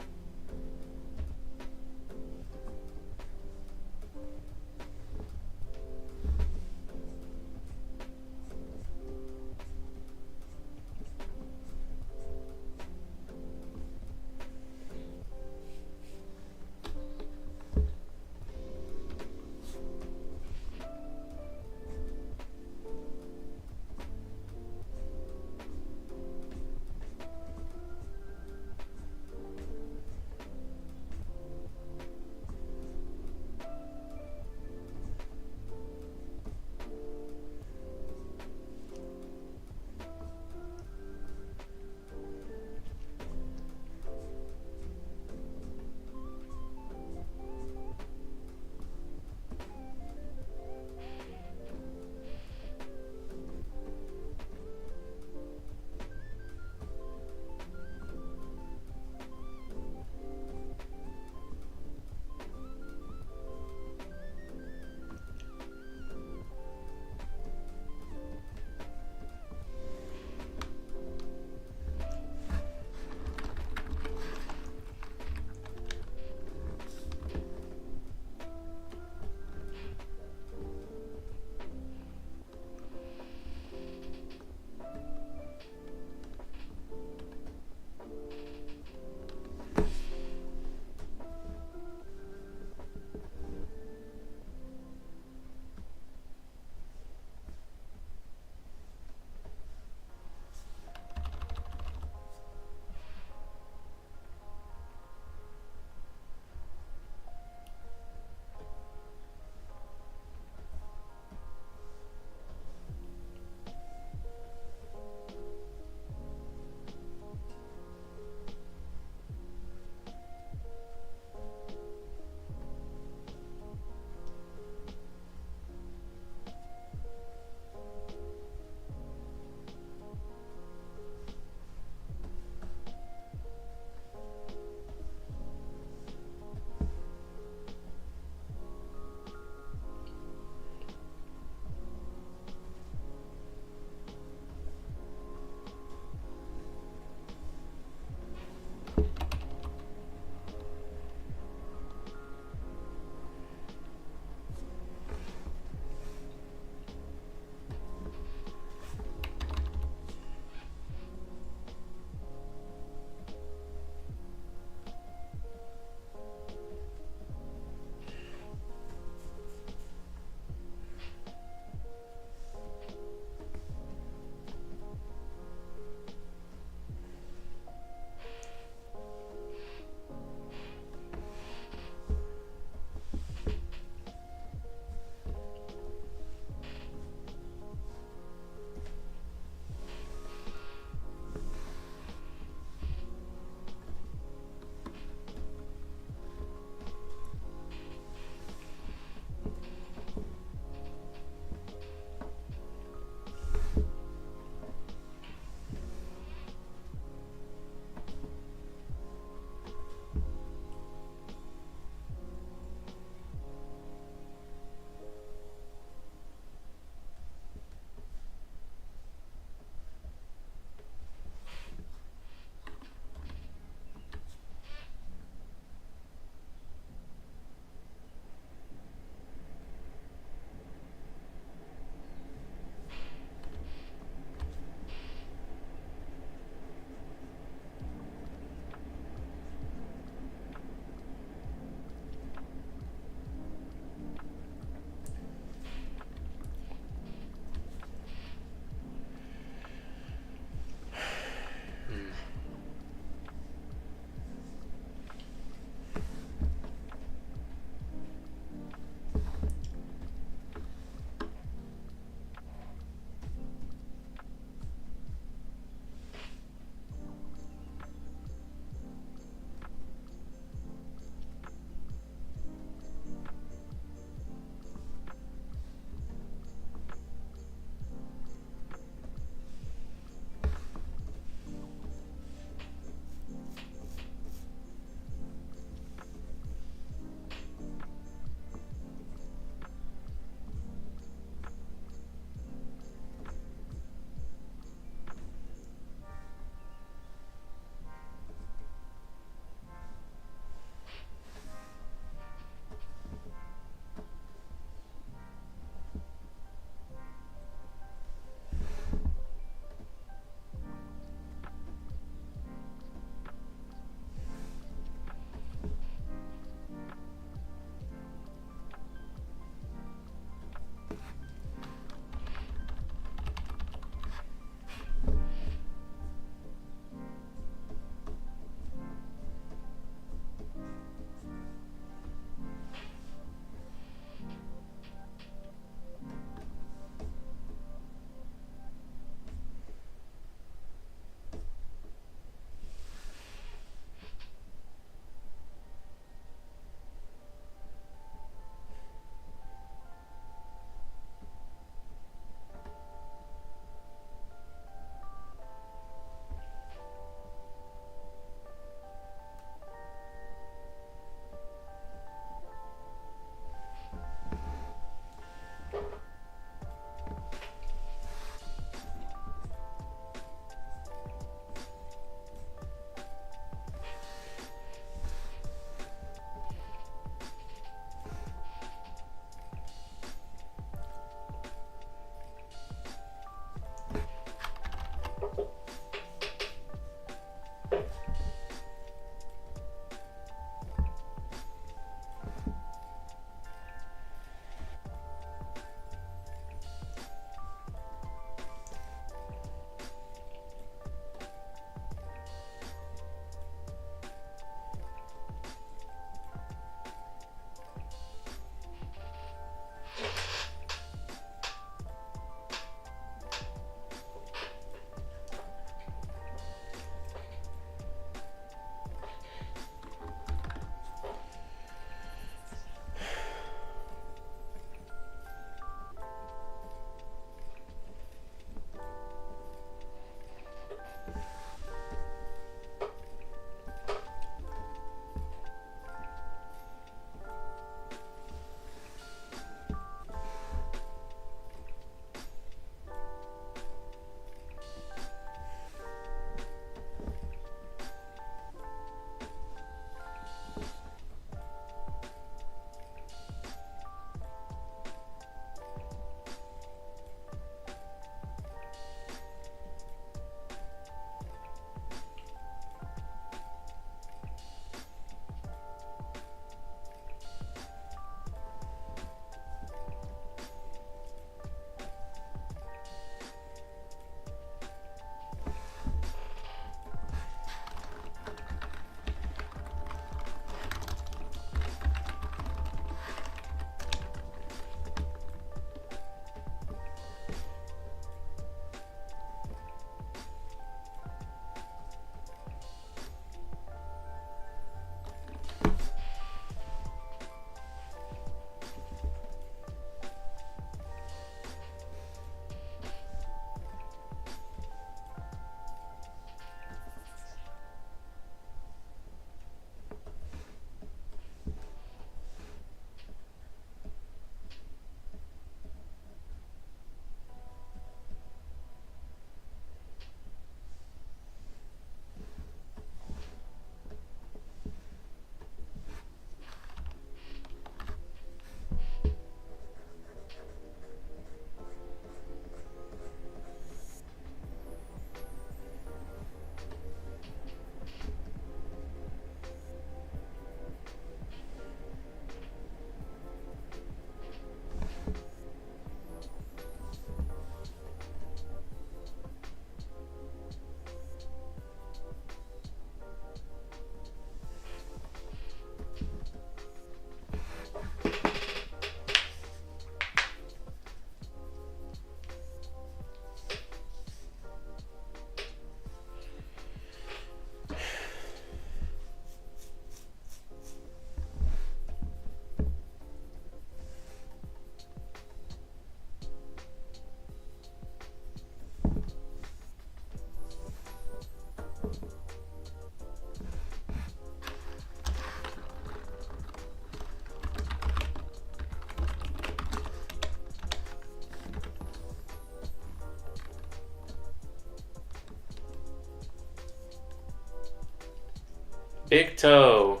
[SPEAKER 1] Big toe.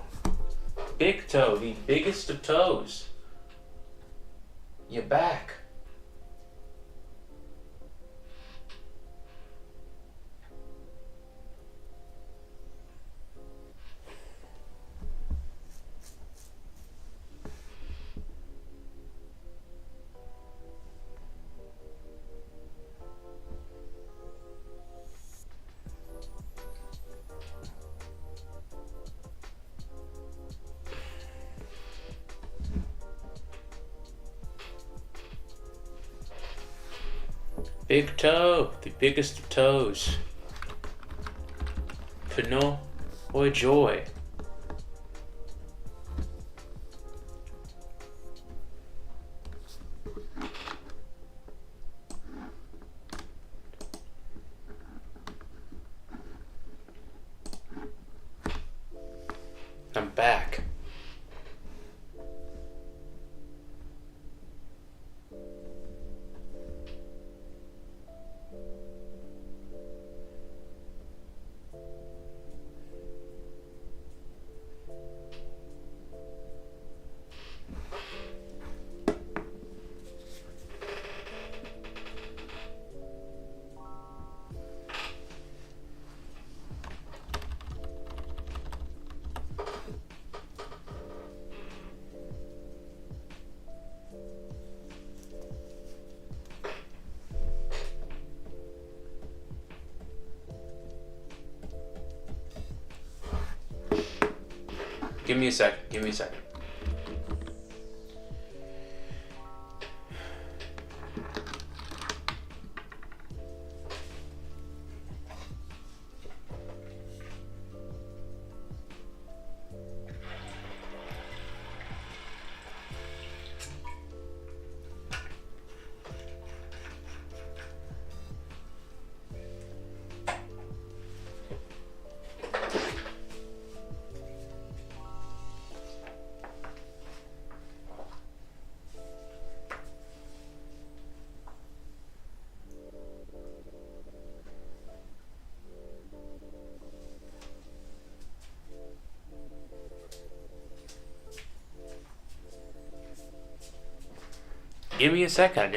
[SPEAKER 1] Big toe, the biggest of toes. You're back. Big toe, the biggest of toes. Pinot or joy. I'm back. Give me a second. Give me a second. Give me a second.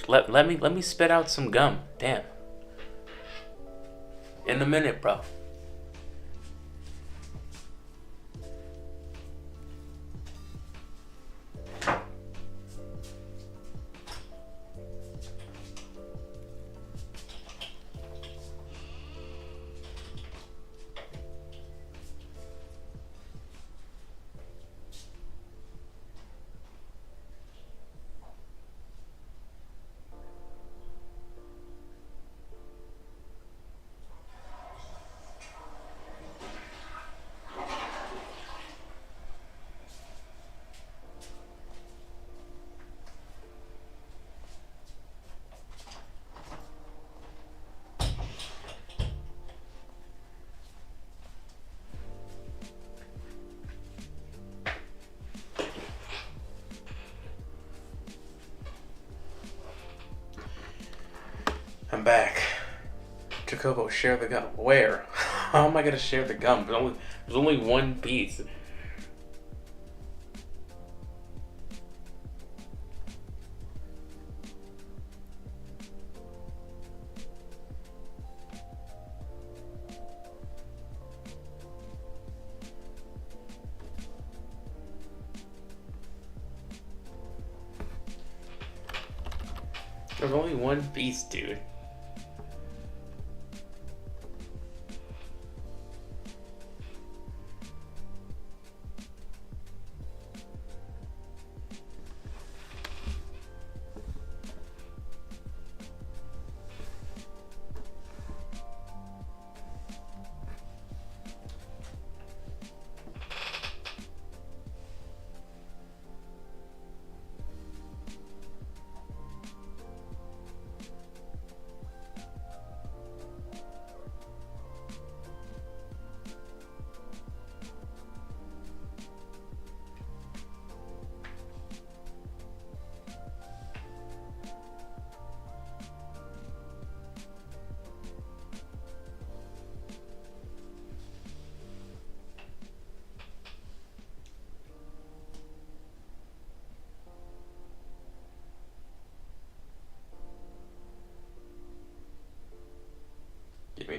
[SPEAKER 1] Let me spit out some gum. Damn. In a minute, bro. I'm back. Jacobo, share the gum. Where? How am I gonna share the gum? There's only one piece. There's only one piece, dude.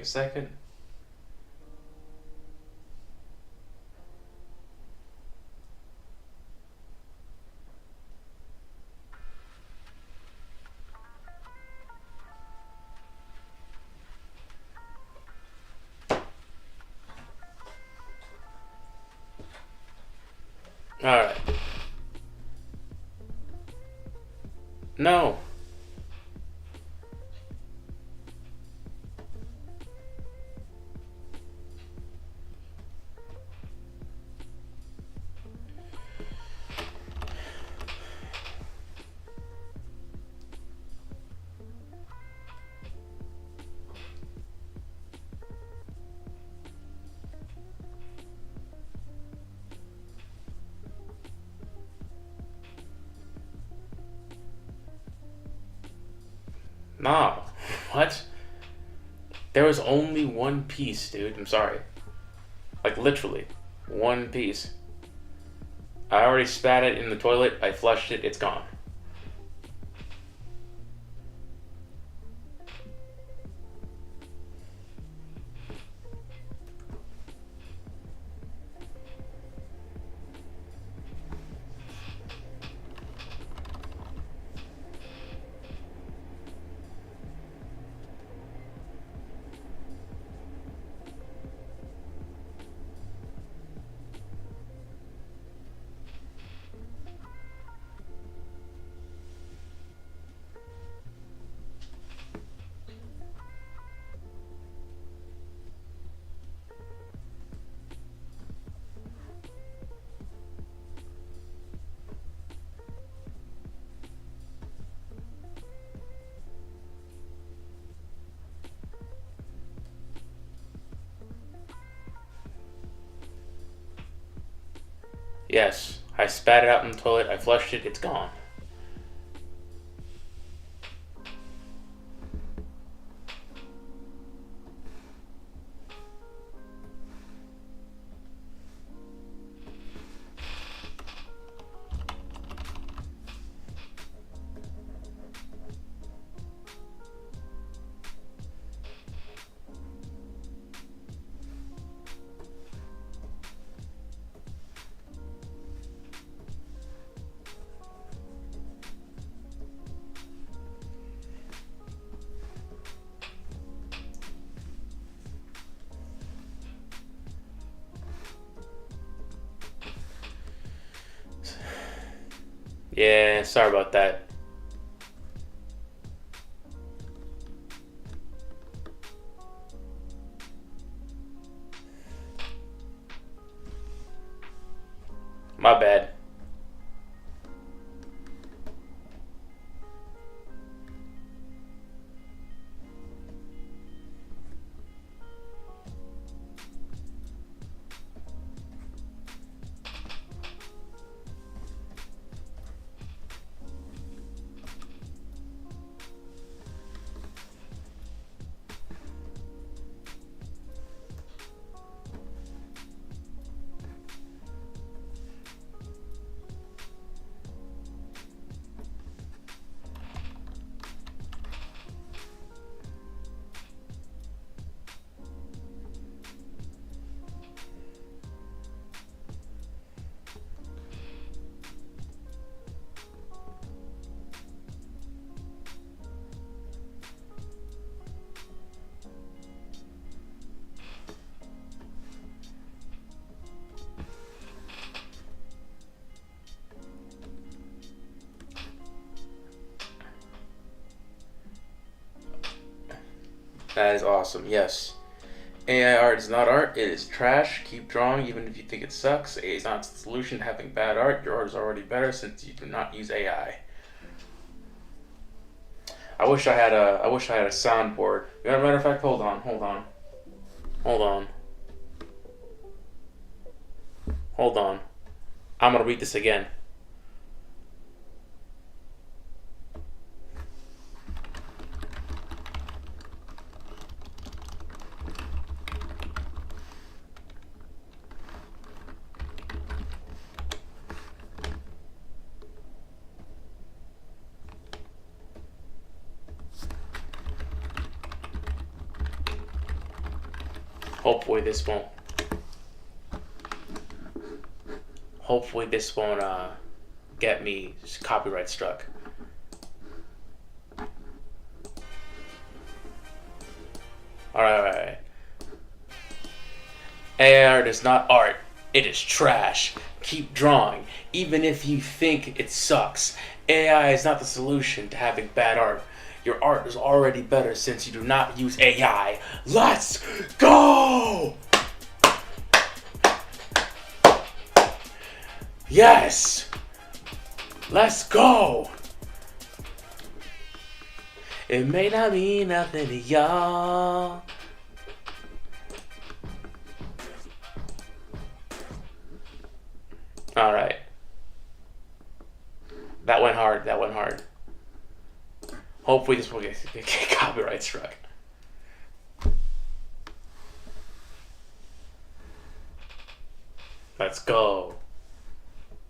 [SPEAKER 1] second. Alright. No. Nah. What? There was only one piece, dude. I'm sorry. Like, literally. One piece. I already spat it in the toilet. I flushed it. It's gone. Yes. I spat it out in the toilet. I flushed it. It's gone. Yeah, sorry about that. My bad. That is awesome. Yes. AI art is not art. It is trash. Keep drawing even if you think it sucks. AI is not the solution to having bad art. Your art is already better since you do not use AI. I wish I had a soundboard. As a matter of fact, hold on. I'm gonna read this again. Hopefully this won't. Hopefully this won't get me copyright struck. Alright. AI art is not art. It is trash. Keep drawing, even if you think it sucks. AI is not the solution to having bad art. Your art is already better since you do not use AI. Let's go! Yes! Let's go! It may not mean nothing to y'all. Alright. That went hard. That went hard. Hopefully this will get copyright struck. Let's go.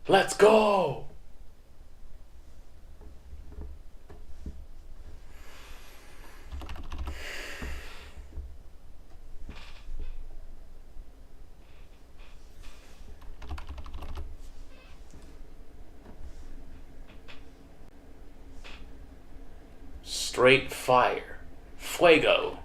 [SPEAKER 1] Let's go! Straight fire. Fuego.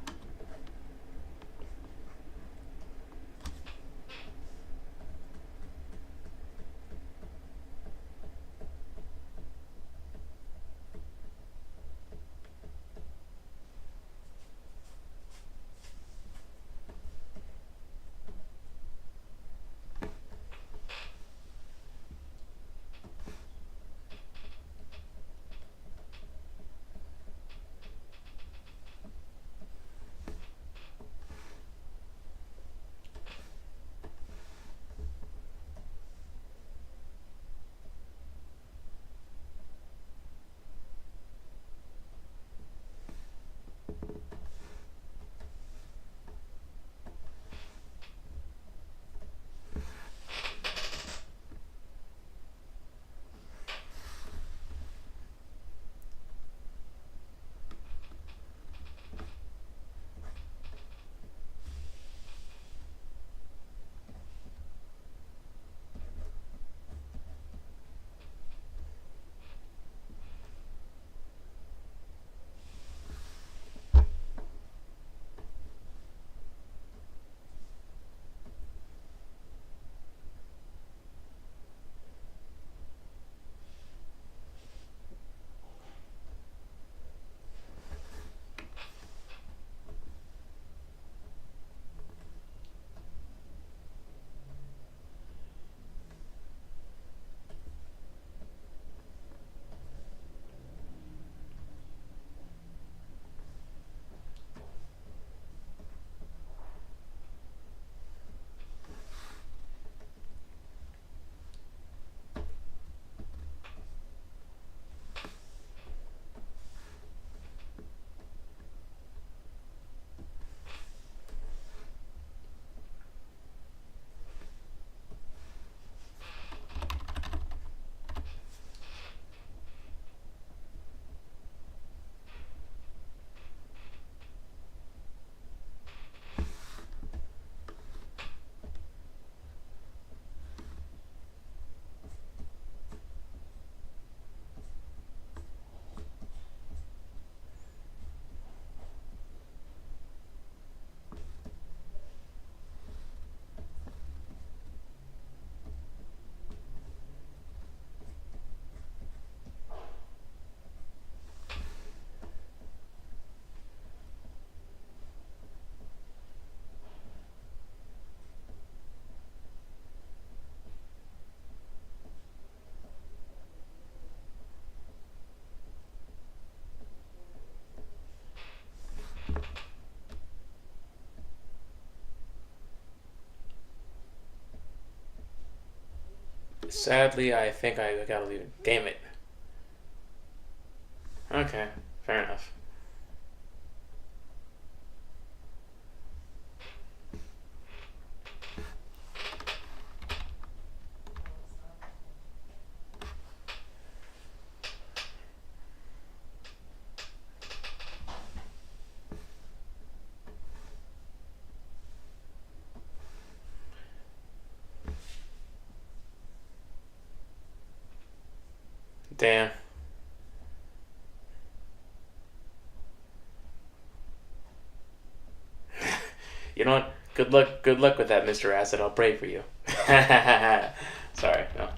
[SPEAKER 1] Sadly, I think I gotta leave it. Damn it. Okay, fair enough. Damn. You know what? Good luck. Good luck with that, Mr. Acid. I'll pray for you. Sorry. No.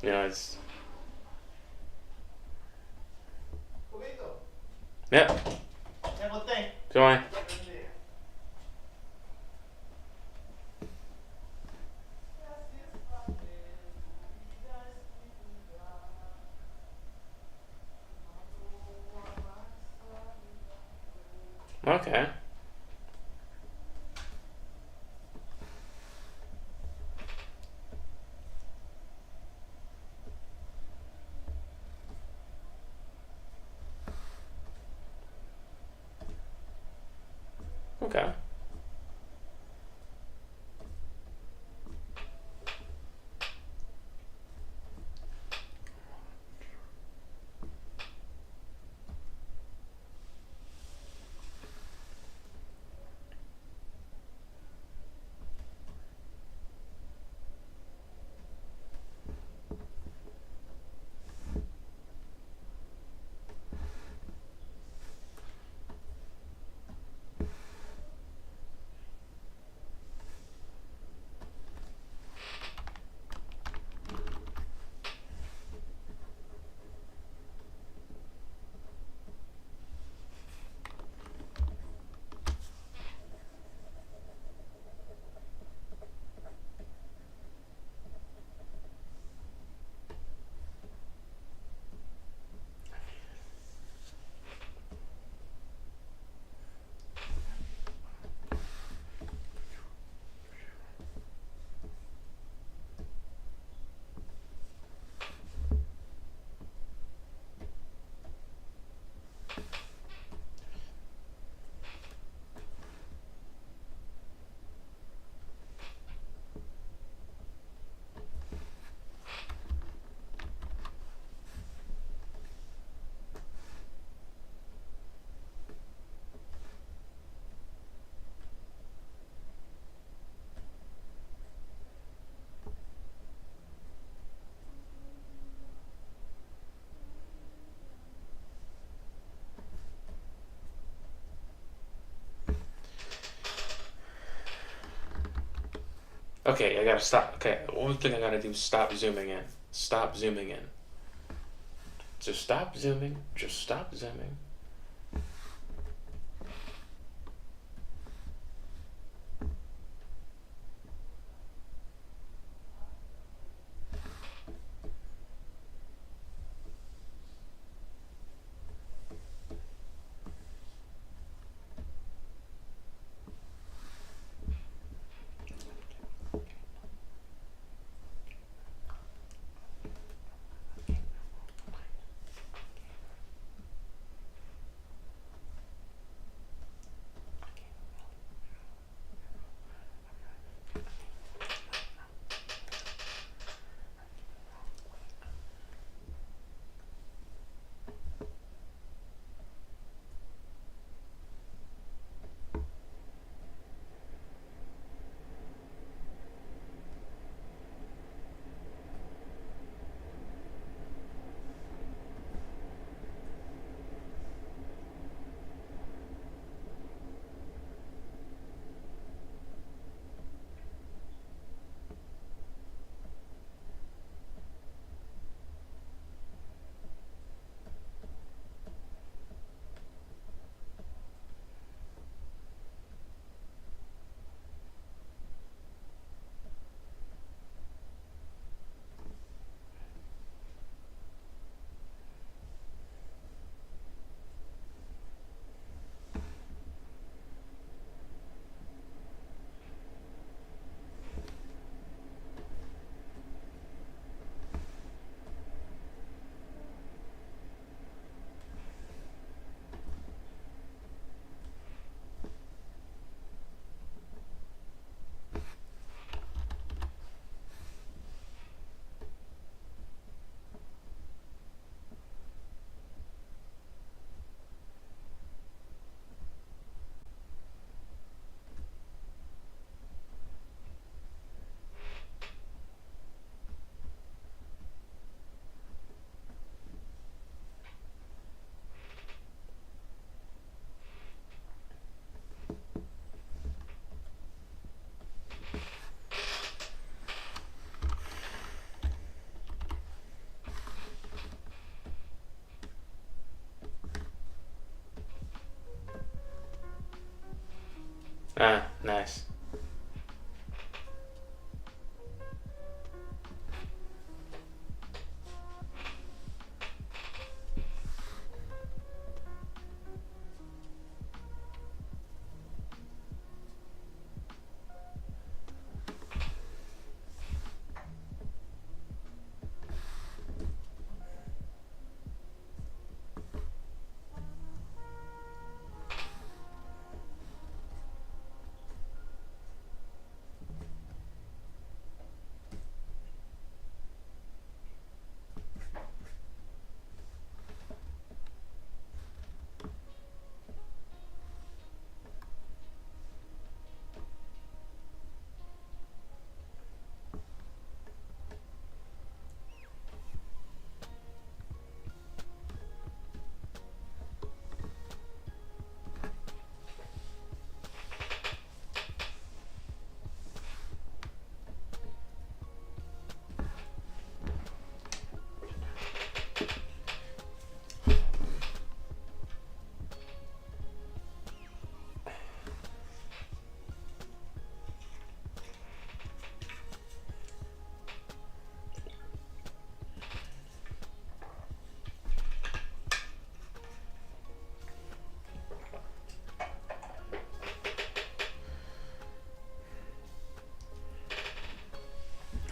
[SPEAKER 1] You know it's. Yep. Come on. Okay. Okay. Okay, I gotta stop. Okay, one thing I gotta do is stop zooming in. Stop zooming in. Just stop zooming. Just stop zooming. Ah, nice.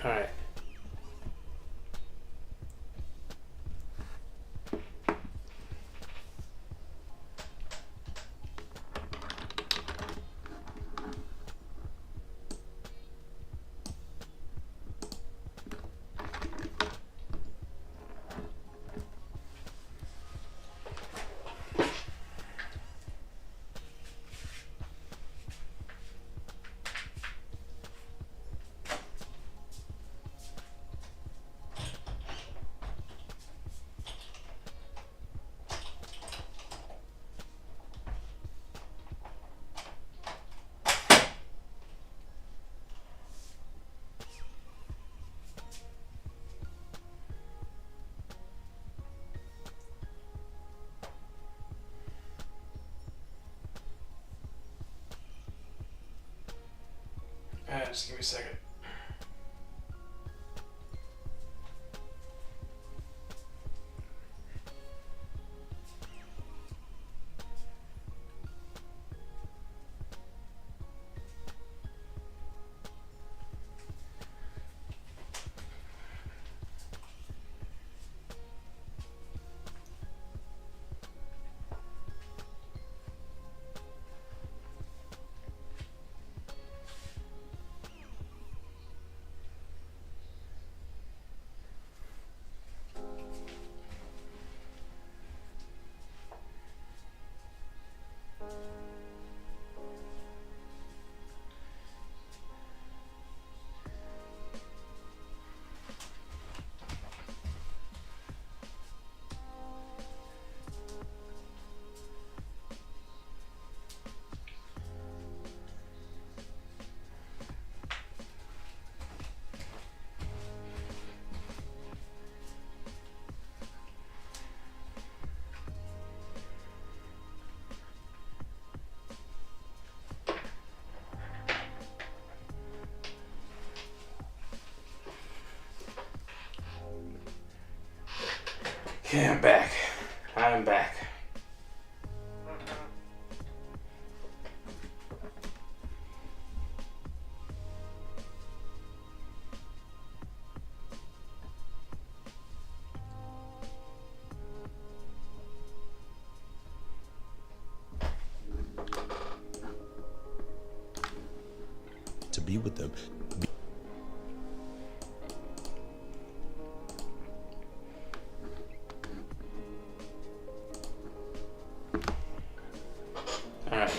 [SPEAKER 1] All right. Just give me a second. Okay, I'm back. I'm back.
[SPEAKER 2] To be with them.
[SPEAKER 1] All right.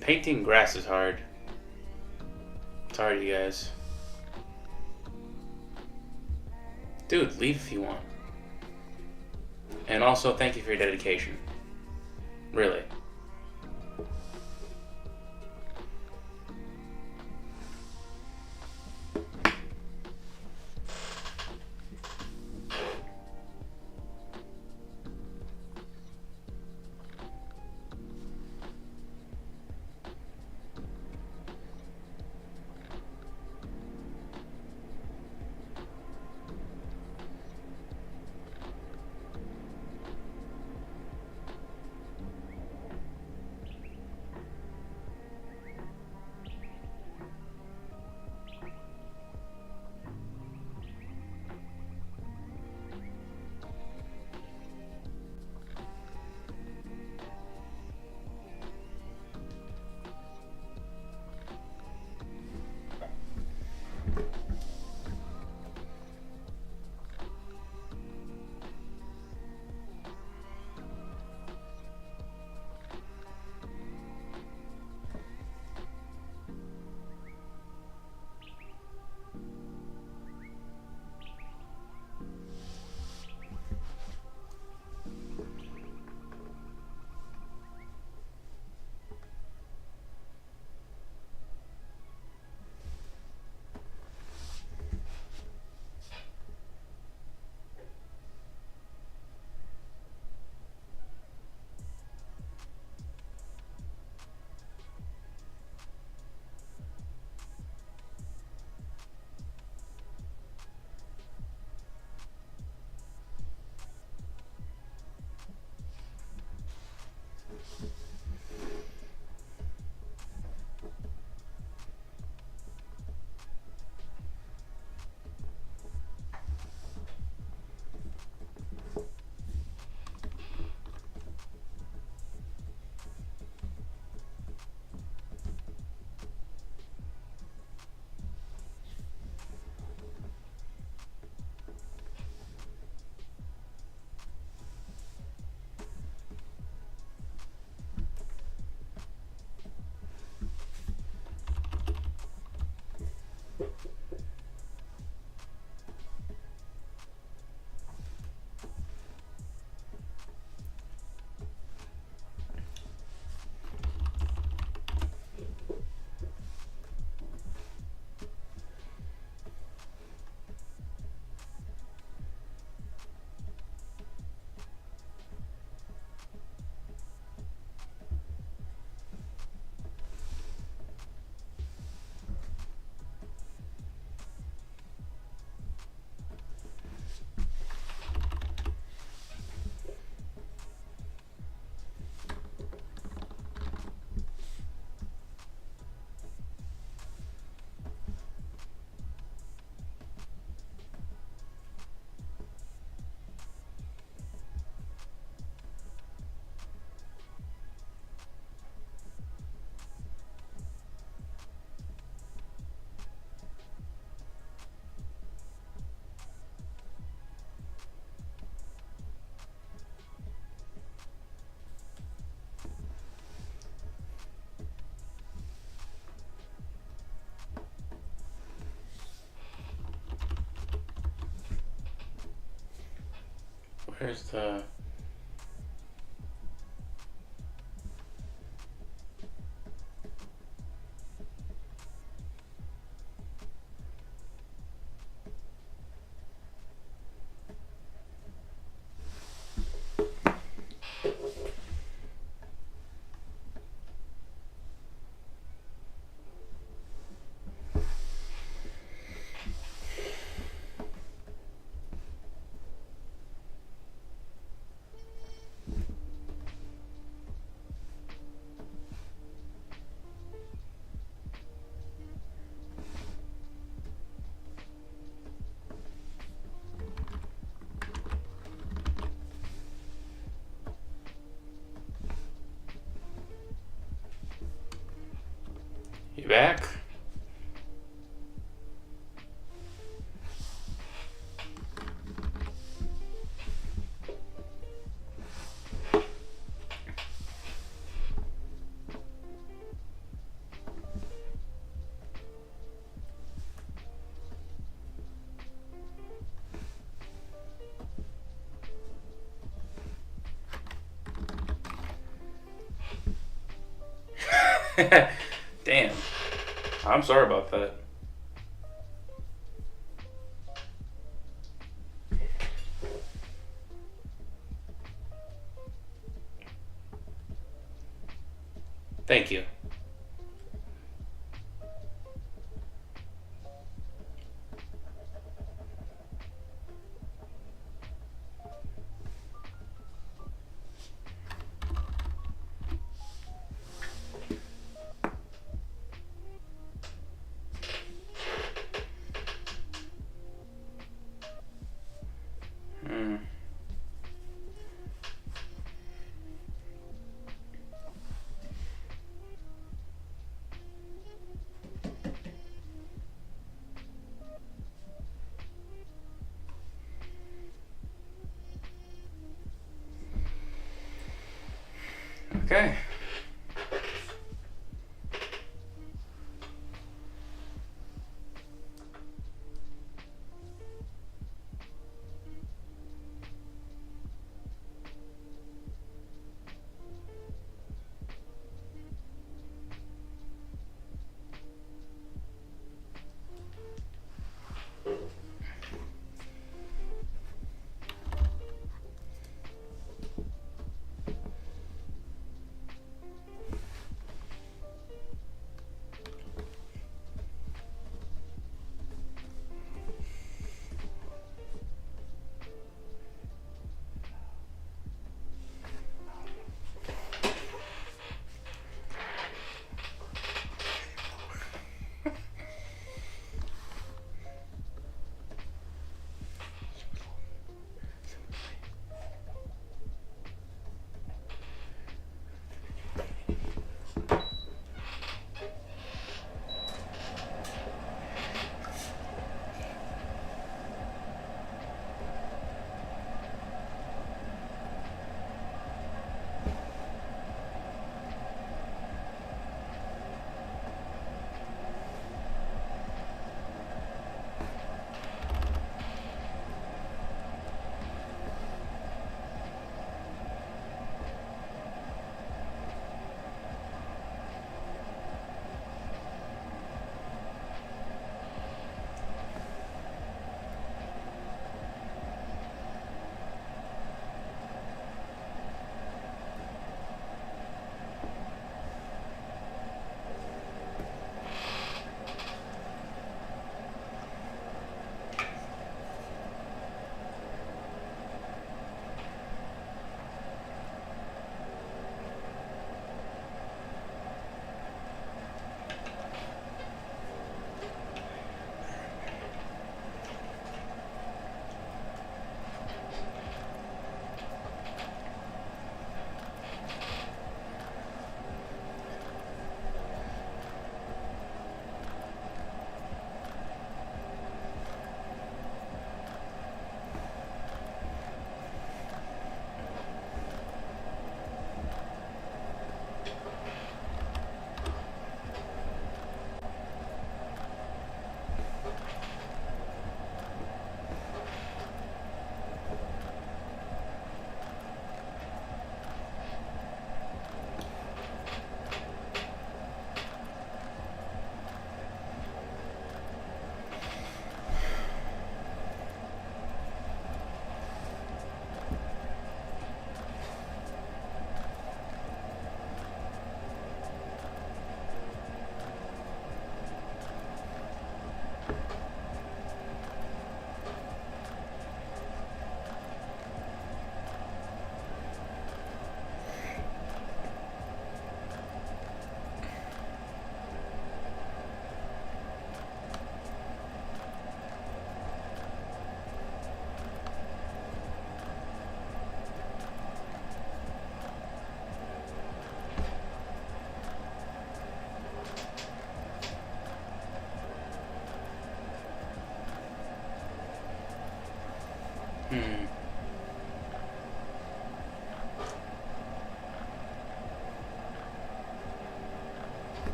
[SPEAKER 1] Painting grass is hard. Sorry, you guys. Dude, leave if you want. And also, thank you for your dedication. Really. Where's the... You back?
[SPEAKER 3] Damn. I'm sorry about that.
[SPEAKER 1] Thank you.
[SPEAKER 3] Hmm. Okay.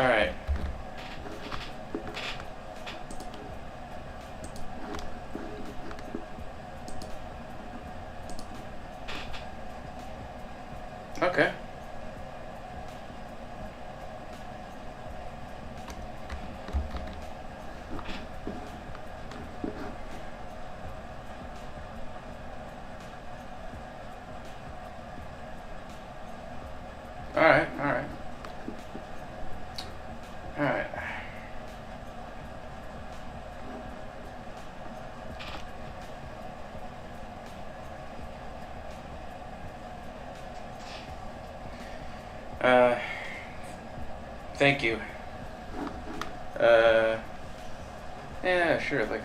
[SPEAKER 3] Alright. Okay. Alright, alright. Alright. Thank you. Yeah, sure, like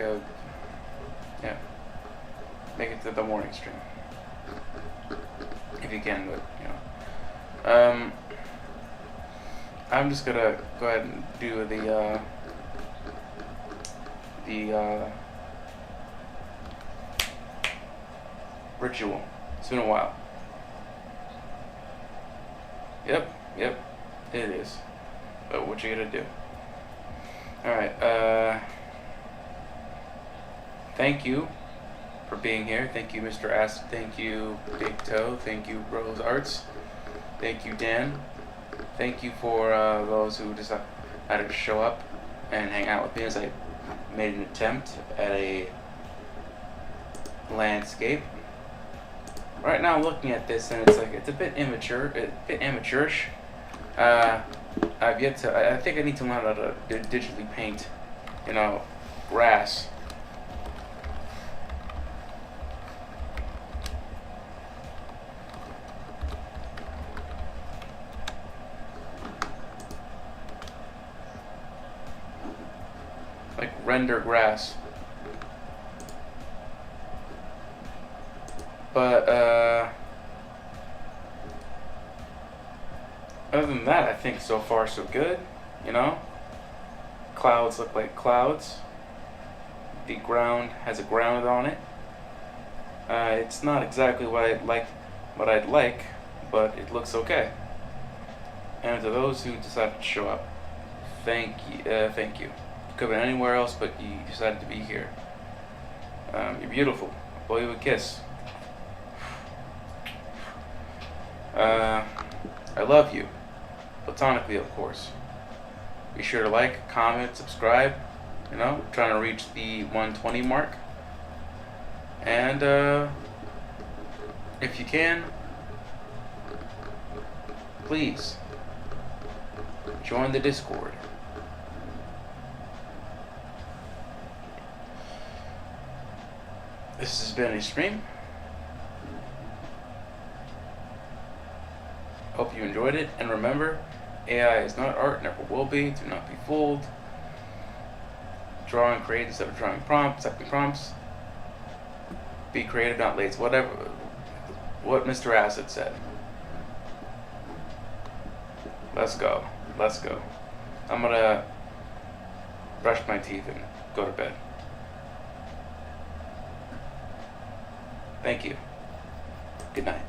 [SPEAKER 3] yeah. Make it to the morning stream. If you can, but, you know. I'm just gonna go ahead and do the ritual. It's been a while. Yep, it is. But what you gonna do? Alright, thank you for being here. Thank you, Mr. Acid. Thank you, Big Toe. Thank you, Rose Arts. Thank you, Dan. Thank you for those who decided to show up and hang out with me as I made an attempt at a landscape. Right now I'm looking at this and it's a bit immature, a bit amateurish. I've yet to, I think I need to learn how to digitally paint, you know, grass. Like render grass. But, other than that, I think so far so good, you know? Clouds look like clouds. The ground has a ground on it. It's not exactly what I'd like, but it looks okay. And to those who decided to show up, thank you. Could have been anywhere else, but you decided to be here. You're beautiful. I'll blow you a kiss. I love you. Platonically, of course. Be sure to like, comment, subscribe. You know, trying to reach the 120 mark. And, if you can, please join the Discord. This has been a stream. Hope you enjoyed it, and remember, AI is not art, never will be. Do not be fooled. Draw and create instead of drawing prompts, typing prompts. Be creative, not lazy. Whatever. What Mr. Acid said. Let's go. Let's go. I'm gonna brush my teeth and go to bed. Thank you. Good night.